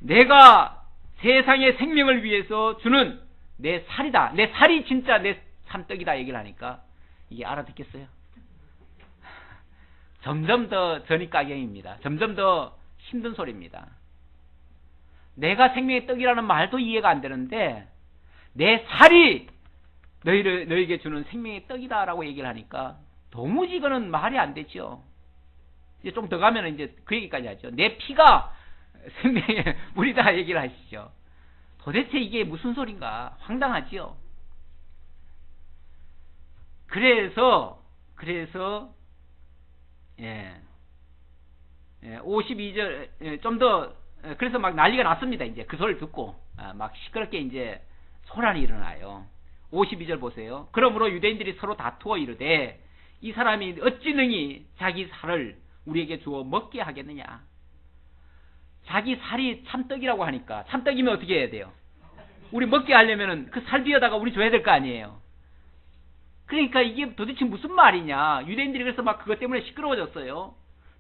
내가 세상의 생명을 위해서 주는 내 살이다. 내 살이 진짜 내 산떡이다 얘기를 하니까 이게 알아듣겠어요? 점점 더 전입가경입니다. 점점 더 힘든 소리입니다. 내가 생명의 떡이라는 말도 이해가 안 되는데 내 살이 너에게 주는 생명의 떡이다라고 얘기를 하니까 도무지 이거는 말이 안 되죠. 이제 좀 더 가면 이제 그 얘기까지 하죠. 내 피가 생명의 물이다 얘기를 하시죠. 도대체 이게 무슨 소린가? 황당하지요. 그래서 52절 좀 더 그래서 막 난리가 났습니다. 이제 그 소리를 듣고 막 시끄럽게 이제 소란이 일어나요. 52절 보세요. 그러므로 유대인들이 서로 다투어 이르되 이 사람이 어찌 능히 자기 살을 우리에게 주어 먹게 하겠느냐. 자기 살이 참떡이라고 하니까 참떡이면 어떻게 해야 돼요? 우리 먹게 하려면은 그 살 비워다가 우리 줘야 될 거 아니에요. 그러니까 이게 도대체 무슨 말이냐. 유대인들이 그래서 막 그것 때문에 시끄러워졌어요.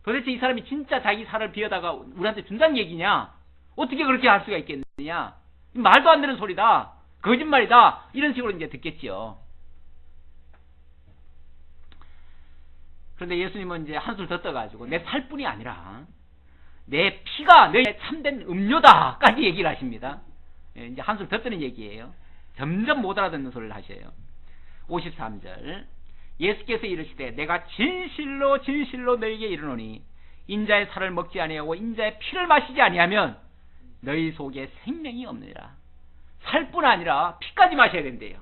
도대체 이 사람이 진짜 자기 살을 비워다가 우리한테 준다는 얘기냐? 어떻게 그렇게 할 수가 있겠느냐? 말도 안 되는 소리다. 거짓말이다. 이런 식으로 이제 듣겠지요. 그런데 예수님은 이제 한술 더 떠가지고 내 살뿐이 아니라 내 피가 너의 참된 음료다까지 얘기를 하십니다. 이제 한술 더 뜨는 얘기예요. 점점 못 알아듣는 소리를 하셔요. 53절 예수께서 이르시되 내가 진실로 진실로 너희에게 이르노니 인자의 살을 먹지 아니하고 인자의 피를 마시지 아니하면 너희 속에 생명이 없느니라. 살뿐 아니라 피까지 마셔야 된대요.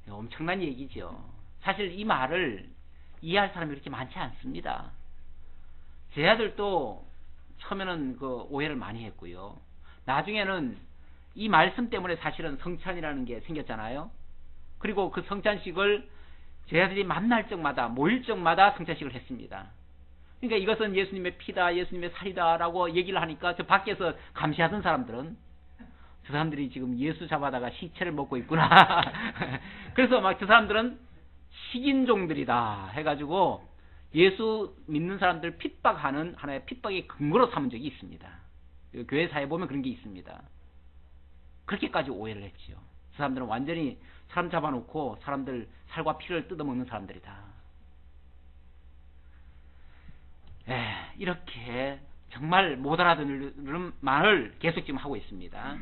엄청난 얘기죠. 사실 이 말을 이해할 사람이 그렇게 많지 않습니다. 제 아들도 처음에는 그 오해를 많이 했고요. 나중에는 이 말씀 때문에 사실은 성찬이라는 게 생겼잖아요. 그리고 그 성찬식을 제 아들이 만날 적마다 모일 적마다 성찬식을 했습니다. 그러니까 이것은 예수님의 피다 예수님의 살이다 라고 얘기를 하니까 저 밖에서 감시하던 사람들은 저 사람들이 지금 예수 잡아다가 시체를 먹고 있구나. 그래서 막 저 사람들은 식인종들이다 해가지고 예수 믿는 사람들 핍박하는 하나의 핍박의 근거로 삼은 적이 있습니다. 교회사에 보면 그런 게 있습니다. 그렇게까지 오해를 했지요. 저 사람들은 완전히 사람 잡아놓고 사람들 살과 피를 뜯어먹는 사람들이다. 이렇게 정말 못 알아듣는 말을 계속 지금 하고 있습니다.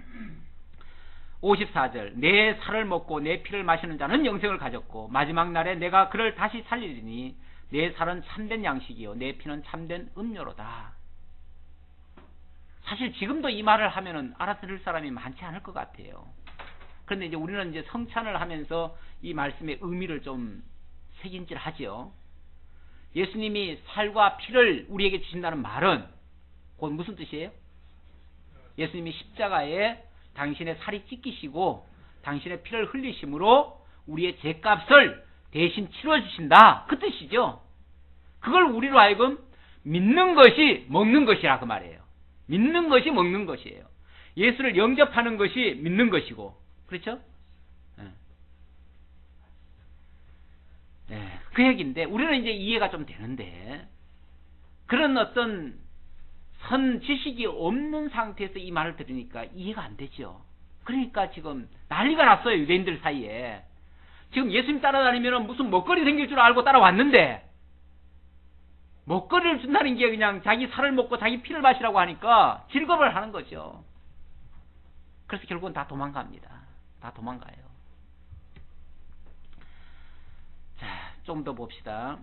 54절 내 살을 먹고 내 피를 마시는 자는 영생을 가졌고 마지막 날에 내가 그를 다시 살리리니 내 살은 참된 양식이요 내 피는 참된 음료로다. 사실 지금도 이 말을 하면은 알아들을 사람이 많지 않을 것 같아요. 그런데 이제 우리는 이제 성찬을 하면서 이 말씀의 의미를 좀 새김질 하죠. 예수님이 살과 피를 우리에게 주신다는 말은 곧 무슨 뜻이에요? 예수님이 십자가에 당신의 살이 찢기시고 당신의 피를 흘리심으로 우리의 죄값을 대신 치러주신다. 그 뜻이죠. 그걸 우리로 하여금 믿는 것이 먹는 것이라 그 말이에요. 믿는 것이 먹는 것이에요. 예수를 영접하는 것이 믿는 것이고, 그렇죠? 네, 그 얘기인데 우리는 이제 이해가 좀 되는데, 그런 어떤 선 지식이 없는 상태에서 이 말을 들으니까 이해가 안 되죠. 그러니까 지금 난리가 났어요, 유대인들 사이에. 지금 예수님 따라다니면 무슨 먹거리 생길 줄 알고 따라왔는데, 먹거리를 준다는 게 그냥 자기 살을 먹고 자기 피를 마시라고 하니까 질겁을 하는 거죠. 그래서 결국은 다 도망갑니다. 다 도망가요. 자, 좀 더 봅시다.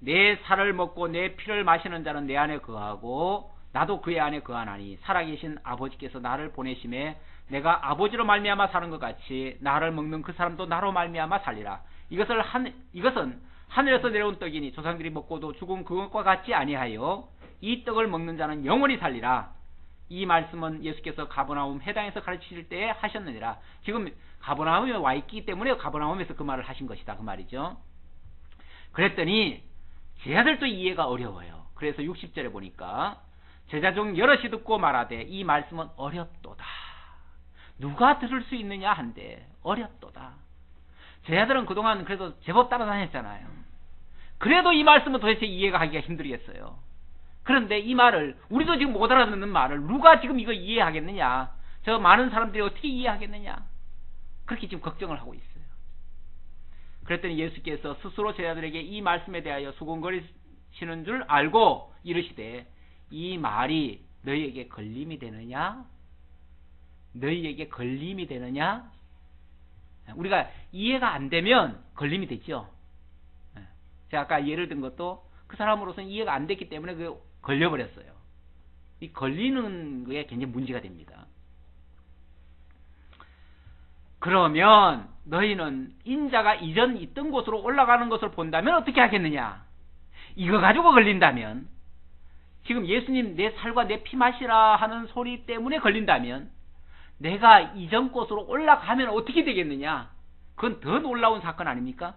내 살을 먹고 내 피를 마시는 자는 내 안에 거하고 나도 그의 안에 거하나니 살아계신 아버지께서 나를 보내심에 내가 아버지로 말미암아 사는 것 같이 나를 먹는 그 사람도 나로 말미암아 살리라. 이것은 하늘에서 내려온 떡이니 조상들이 먹고도 죽은 그것과 같지 아니하여 이 떡을 먹는 자는 영원히 살리라. 이 말씀은 예수께서 가버나움 회당에서 가르치실 때에 하셨느니라. 지금 가버나움에 와 있기 때문에 가버나움에서 그 말을 하신 것이다, 그 말이죠. 그랬더니 제자들도 이해가 어려워요. 그래서 60절에 보니까 제자 중 여럿이 듣고 말하되 이 말씀은 어렵도다. 누가 들을 수 있느냐 한데 어렵도다. 제자들은 그동안 그래도 제법 따라다녔잖아요. 그래도 이 말씀은 도대체 이해가 하기가 힘들겠어요. 그런데 이 말을, 우리도 지금 못 알아듣는 말을 누가 지금 이거 이해하겠느냐, 저 많은 사람들이 어떻게 이해하겠느냐, 그렇게 지금 걱정을 하고 있어요. 그랬더니 예수께서 스스로 제자들에게 이 말씀에 대하여 수군거리시는 줄 알고 이르시되 이 말이 너희에게 걸림이 되느냐? 너희에게 걸림이 되느냐? 우리가 이해가 안 되면 걸림이 되죠. 제가 아까 예를 든 것도 그 사람으로서는 이해가 안 됐기 때문에 그 걸려버렸어요. 이 걸리는 게 굉장히 문제가 됩니다. 그러면 너희는 인자가 이전 있던 곳으로 올라가는 것을 본다면 어떻게 하겠느냐? 이거 가지고 걸린다면, 지금 예수님 내 살과 내 피 마시라 하는 소리 때문에 걸린다면 내가 이전 곳으로 올라가면 어떻게 되겠느냐? 그건 더 놀라운 사건 아닙니까?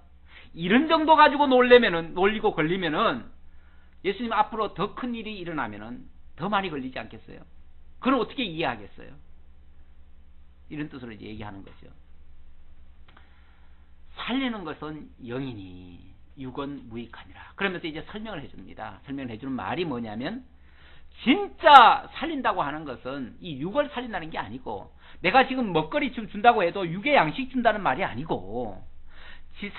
이런 정도 가지고 놀리고 걸리면은 예수님 앞으로 더 큰 일이 일어나면은 더 많이 걸리지 않겠어요? 그건 어떻게 이해하겠어요? 이런 뜻으로 이제 얘기하는 거죠. 살리는 것은 영이니 육은 무익하니라. 그러면서 이제 설명을 해줍니다. 설명을 해주는 말이 뭐냐면, 진짜 살린다고 하는 것은 이 육을 살린다는 게 아니고, 내가 지금 먹거리 준다고 해도 육의 양식 준다는 말이 아니고,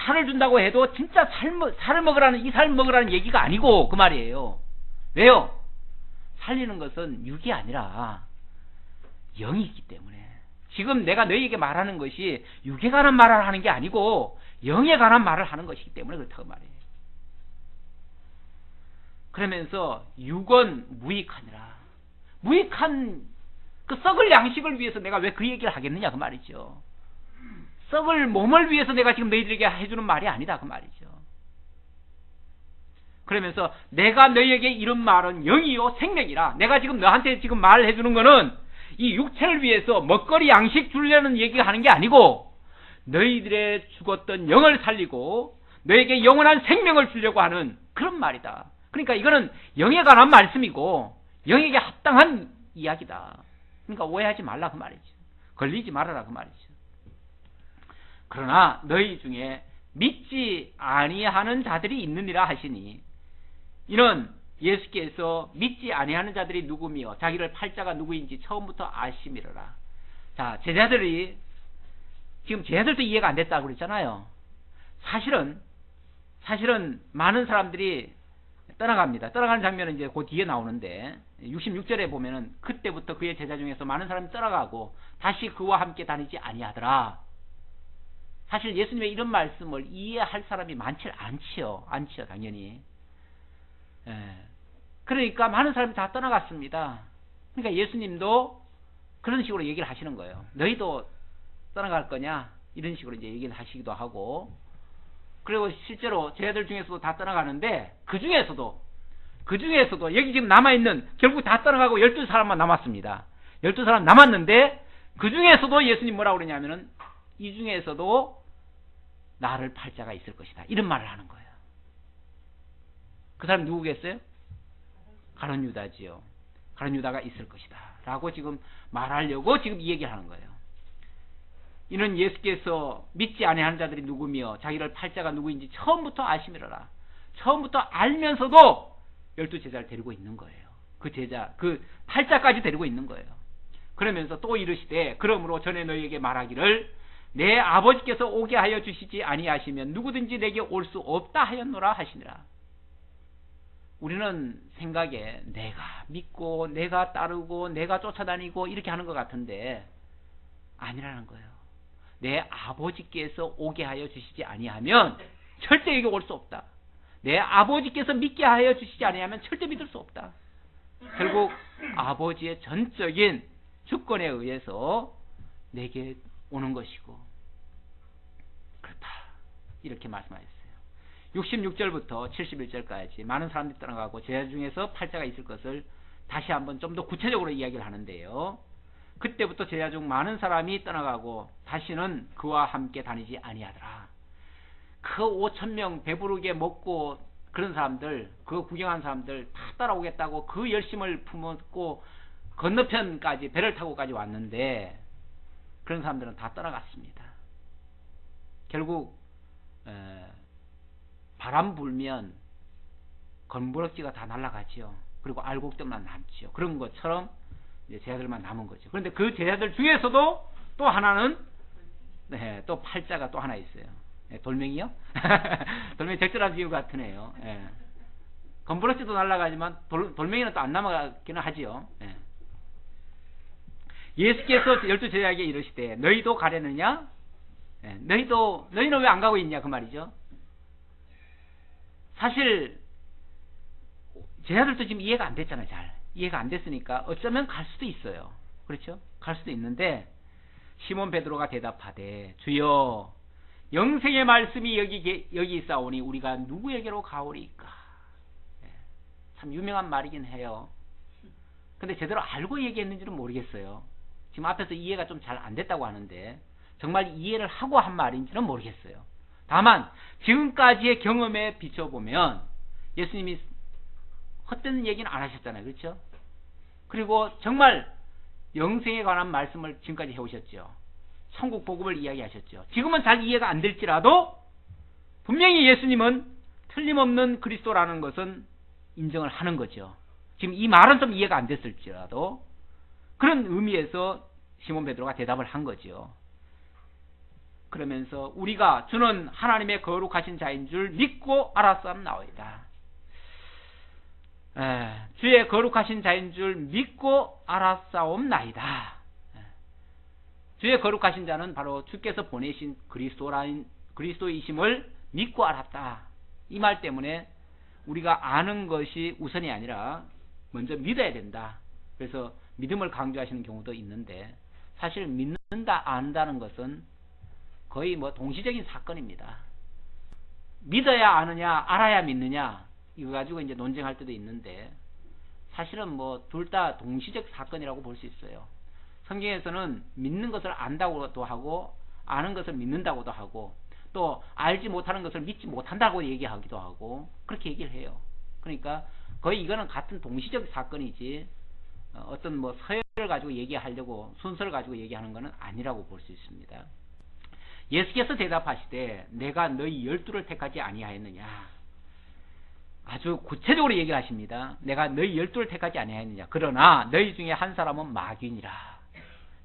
살을 준다고 해도 진짜 살을 먹으라는, 이 살 먹으라는 얘기가 아니고 그 말이에요. 왜요? 살리는 것은 육이 아니라 영이기 때문에. 지금 내가 너희에게 말하는 것이 육에 관한 말을 하는 게 아니고 영에 관한 말을 하는 것이기 때문에 그렇다고 말해요. 그러면서 육은 무익하니라. 무익한 그 썩을 양식을 위해서 내가 왜 그 얘기를 하겠느냐 그 말이죠. 썩을 몸을 위해서 내가 지금 너희들에게 해주는 말이 아니다 그 말이죠. 그러면서 내가 너희에게 이런 말은 영이요 생명이라. 내가 지금 너한테 지금 말을 해주는 거는 이 육체를 위해서 먹거리 양식 주려는 얘기가 하는 게 아니고, 너희들의 죽었던 영을 살리고 너에게 영원한 생명을 주려고 하는 그런 말이다. 그러니까 이거는 영에 관한 말씀이고 영에게 합당한 이야기다. 그러니까 오해하지 말라 그 말이죠. 걸리지 말아라 그 말이죠. 그러나 너희 중에 믿지 아니하는 자들이 있느니라 하시니, 이는 예수께서 믿지 아니하는 자들이 누구며 자기를 팔자가 누구인지 처음부터 아심이로라. 자, 제자들이 지금 제자들도 이해가 안 됐다고 그랬잖아요. 사실은 많은 사람들이 떠나갑니다. 떠나가는 장면은 이제 그 뒤에 나오는데 66절에 보면은 그때부터 그의 제자 중에서 많은 사람이 떠나가고 다시 그와 함께 다니지 아니하더라. 사실 예수님의 이런 말씀을 이해할 사람이 많지 않지요. 당연히. 그러니까 많은 사람이 다 떠나갔습니다. 그러니까 예수님도 그런 식으로 얘기를 하시는 거예요. 너희도 떠나갈 거냐 이런 식으로 이제 얘기를 하시기도 하고, 그리고 실제로 제자들 중에서도 다 떠나가는데 그 중에서도 여기 지금 남아있는 결국 다 떠나가고 12사람만 남았습니다. 12사람 남았는데 그 중에서도 예수님 뭐라고 그러냐면은 이 중에서도 나를 팔 자가 있을 것이다 이런 말을 하는 거예요. 그 사람 누구겠어요? 가룟 유다지요. 가룟 유다가 있을 것이다 라고 지금 말하려고 지금 이 얘기를 하는 거예요. 이는 예수께서 믿지 아니하는 자들이 누구며 자기를 팔 자가 누구인지 처음부터 아심이라. 처음부터 알면서도 12제자를 데리고 있는 거예요. 그 팔자까지 데리고 있는 거예요. 그러면서 또 이르시되 그러므로 전에 너희에게 말하기를 내 아버지께서 오게 하여 주시지 아니하시면 누구든지 내게 올 수 없다 하였노라 하시니라. 우리는 생각에 내가 믿고 내가 따르고 내가 쫓아다니고 이렇게 하는 것 같은데 아니라는 거예요. 내 아버지께서 오게 하여 주시지 아니하면 절대 여기 올 수 없다. 내 아버지께서 믿게 하여 주시지 아니하면 절대 믿을 수 없다. 결국 아버지의 전적인 주권에 의해서 내게 오는 것이고 그렇다 이렇게 말씀하셨어요. 66절부터 71절까지 많은 사람들이 떠나가고 제자 중에서 팔자가 있을 것을 다시 한번 좀 더 구체적으로 이야기를 하는데요. 그때부터 제자 중 많은 사람이 떠나가고 다시는 그와 함께 다니지 아니하더라. 그 5,000명 배부르게 먹고 그런 사람들, 그 구경한 사람들 다 따라오겠다고 그 열심을 품었고 건너편까지 배를 타고까지 왔는데 그런 사람들은 다 떠나갔습니다. 결국 바람 불면 건부럭지가 다 날아가지요. 그리고 알곡들만 남지요. 그런 것처럼 이제 제자들만 남은 거죠. 그런데 그 제자들 중에서도 또 하나는 또 팔자가 또 하나 있어요. 돌멩이요? 돌멩이 적절한 비유 같으네요. 건부럭지도 날아가지만 돌멩이는 또 안 남아가기는 하지요. 예수께서 12제자에게 이르시되 너희도 가려느냐? 너희는 왜 안 가고 있냐 그 말이죠. 사실 제자들도 지금 이해가 안 됐잖아요. 잘 이해가 안 됐으니까 어쩌면 갈 수도 있어요. 그렇죠? 갈 수도 있는데 시몬 베드로가 대답하되 주여 영생의 말씀이 여기 있사오니 우리가 누구에게로 가오리까? 참 유명한 말이긴 해요. 근데 제대로 알고 얘기했는지는 모르겠어요. 지금 앞에서 이해가 좀 잘 안 됐다고 하는데 정말 이해를 하고 한 말인지는 모르겠어요. 다만 지금까지의 경험에 비춰보면 예수님이 헛된 얘기는 안 하셨잖아요. 그렇죠? 그리고 정말 영생에 관한 말씀을 지금까지 해오셨죠. 천국 복음을 이야기하셨죠. 지금은 잘 이해가 안 될지라도 분명히 예수님은 틀림없는 그리스도라는 것은 인정을 하는 거죠. 지금 이 말은 좀 이해가 안 됐을지라도 그런 의미에서 시몬 베드로가 대답을 한 거죠. 그러면서 우리가 주는 하나님의 거룩하신 자인 줄 믿고 알았사옵나이다. 주의 거룩하신 자인 줄 믿고 알았사옵나이다. 주의 거룩하신 자는 바로 주께서 보내신 그리스도이심을 믿고 알았다. 이 말 때문에 우리가 아는 것이 우선이 아니라 먼저 믿어야 된다. 그래서 믿음을 강조하시는 경우도 있는데 사실 믿는다 안다는 것은 거의 동시적인 사건입니다. 믿어야 아느냐 알아야 믿느냐 이거 가지고 이제 논쟁할 때도 있는데 사실은 둘 다 동시적 사건이라고 볼 수 있어요. 성경에서는 믿는 것을 안다고도 하고 아는 것을 믿는다고도 하고 또 알지 못하는 것을 믿지 못한다고 얘기하기도 하고 그렇게 얘기를 해요. 그러니까 거의 이거는 같은 동시적 사건이지 어떤 서열을 가지고 얘기하려고 순서를 가지고 얘기하는 것은 아니라고 볼 수 있습니다. 예수께서 대답하시되 내가 너희 12를 택하지 아니하였느냐. 아주 구체적으로 얘기를 하십니다. 내가 너희 12를 택하지 아니하였느냐. 그러나 너희 중에 한 사람은 마귀니라.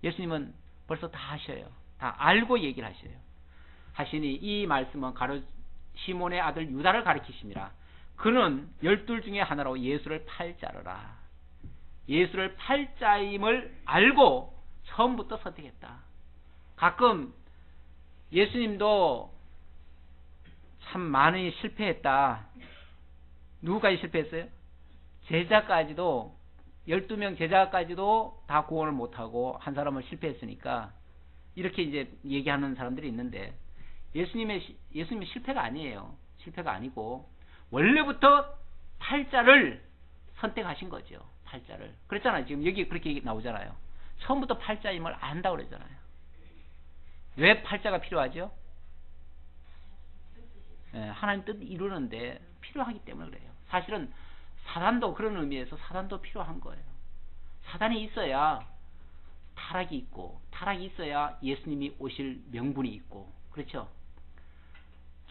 예수님은 벌써 다 하셔요. 다 알고 얘기를 하셔요. 하시니 이 말씀은 시몬의 아들 유다를 가리키심이라. 그는 12 중에 하나로 예수를 팔 자르라. 예수를 팔 자임을 알고 처음부터 선택했다. 가끔 예수님도 참 많이 실패했다. 누구까지 실패했어요? 제자까지도 12명 제자까지도 다 구원을 못하고 한 사람을 실패했으니까 이렇게 이제 얘기하는 사람들이 있는데 예수님의 실패가 아니에요. 실패가 아니고 원래부터 팔자를 선택하신 거죠. 팔자를. 그랬잖아요. 지금 여기 그렇게 나오잖아요. 처음부터 팔자임을 안다고 그러잖아요. 왜 팔자가 필요하죠? 하나님 뜻 이루는데 필요하기 때문에 그래요. 사실은 사단도 그런 의미에서 사단도 필요한 거예요. 사단이 있어야 타락이 있고, 타락이 있어야 예수님이 오실 명분이 있고, 그렇죠?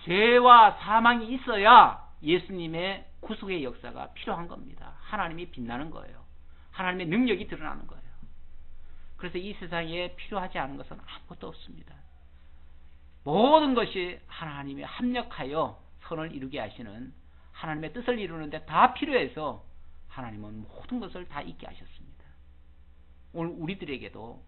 죄와 사망이 있어야 예수님의 구속의 역사가 필요한 겁니다. 하나님이 빛나는 거예요. 하나님의 능력이 드러나는 거예요. 그래서 이 세상에 필요하지 않은 것은 아무것도 없습니다. 모든 것이 하나님이 합력하여 선을 이루게 하시는 하나님의 뜻을 이루는데 다 필요해서 하나님은 모든 것을 다 있게 하셨습니다. 오늘 우리들에게도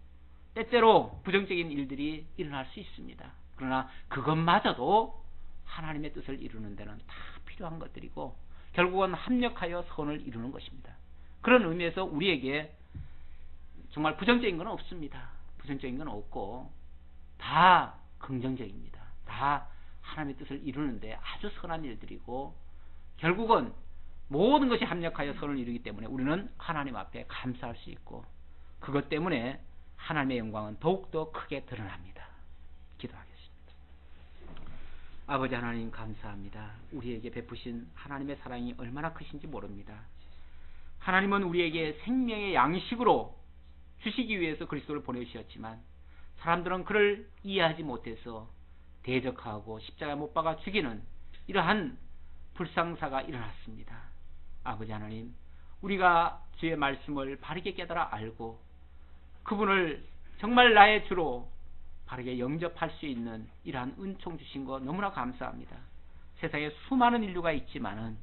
때때로 부정적인 일들이 일어날 수 있습니다. 그러나 그것마저도 하나님의 뜻을 이루는 데는 다 필요한 것들이고 결국은 합력하여 선을 이루는 것입니다. 그런 의미에서 우리에게 정말 부정적인 건 없습니다. 부정적인 건 없고 다 긍정적입니다. 다 하나님의 뜻을 이루는데 아주 선한 일들이고 결국은 모든 것이 합력하여 선을 이루기 때문에 우리는 하나님 앞에 감사할 수 있고 그것 때문에 하나님의 영광은 더욱더 크게 드러납니다. 기도하겠습니다. 아버지 하나님 감사합니다. 우리에게 베푸신 하나님의 사랑이 얼마나 크신지 모릅니다. 하나님은 우리에게 생명의 양식으로 주시기 위해서 그리스도를 보내주셨지만 사람들은 그를 이해하지 못해서 대적하고 십자가에 못 박아 죽이는 이러한 불상사가 일어났습니다. 아버지 하나님, 우리가 주의 말씀을 바르게 깨달아 알고 그분을 정말 나의 주로 바르게 영접할 수 있는 이러한 은총 주신 거 너무나 감사합니다. 세상에 수많은 인류가 있지만은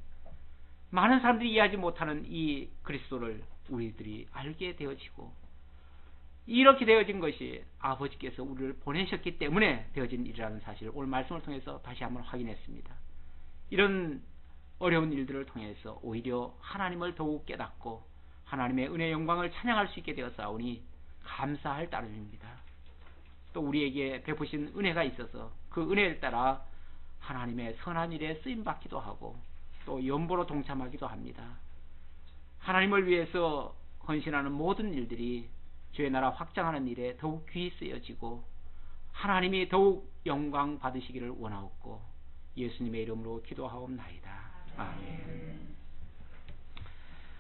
많은 사람들이 이해하지 못하는 이 그리스도를 우리들이 알게 되어지고 이렇게 되어진 것이 아버지께서 우리를 보내셨기 때문에 되어진 일이라는 사실을 오늘 말씀을 통해서 다시 한번 확인했습니다. 이런 어려운 일들을 통해서 오히려 하나님을 더욱 깨닫고 하나님의 은혜의 영광을 찬양할 수 있게 되었사오니 감사할 따름입니다. 또 우리에게 베푸신 은혜가 있어서 그 은혜를 따라 하나님의 선한 일에 쓰임받기도 하고 또 연보로 동참하기도 합니다. 하나님을 위해서 헌신하는 모든 일들이 주의 나라 확장하는 일에 더욱 귀히 쓰여지고 하나님이 더욱 영광 받으시기를 원하옵고 예수님의 이름으로 기도하옵나이다. 아멘.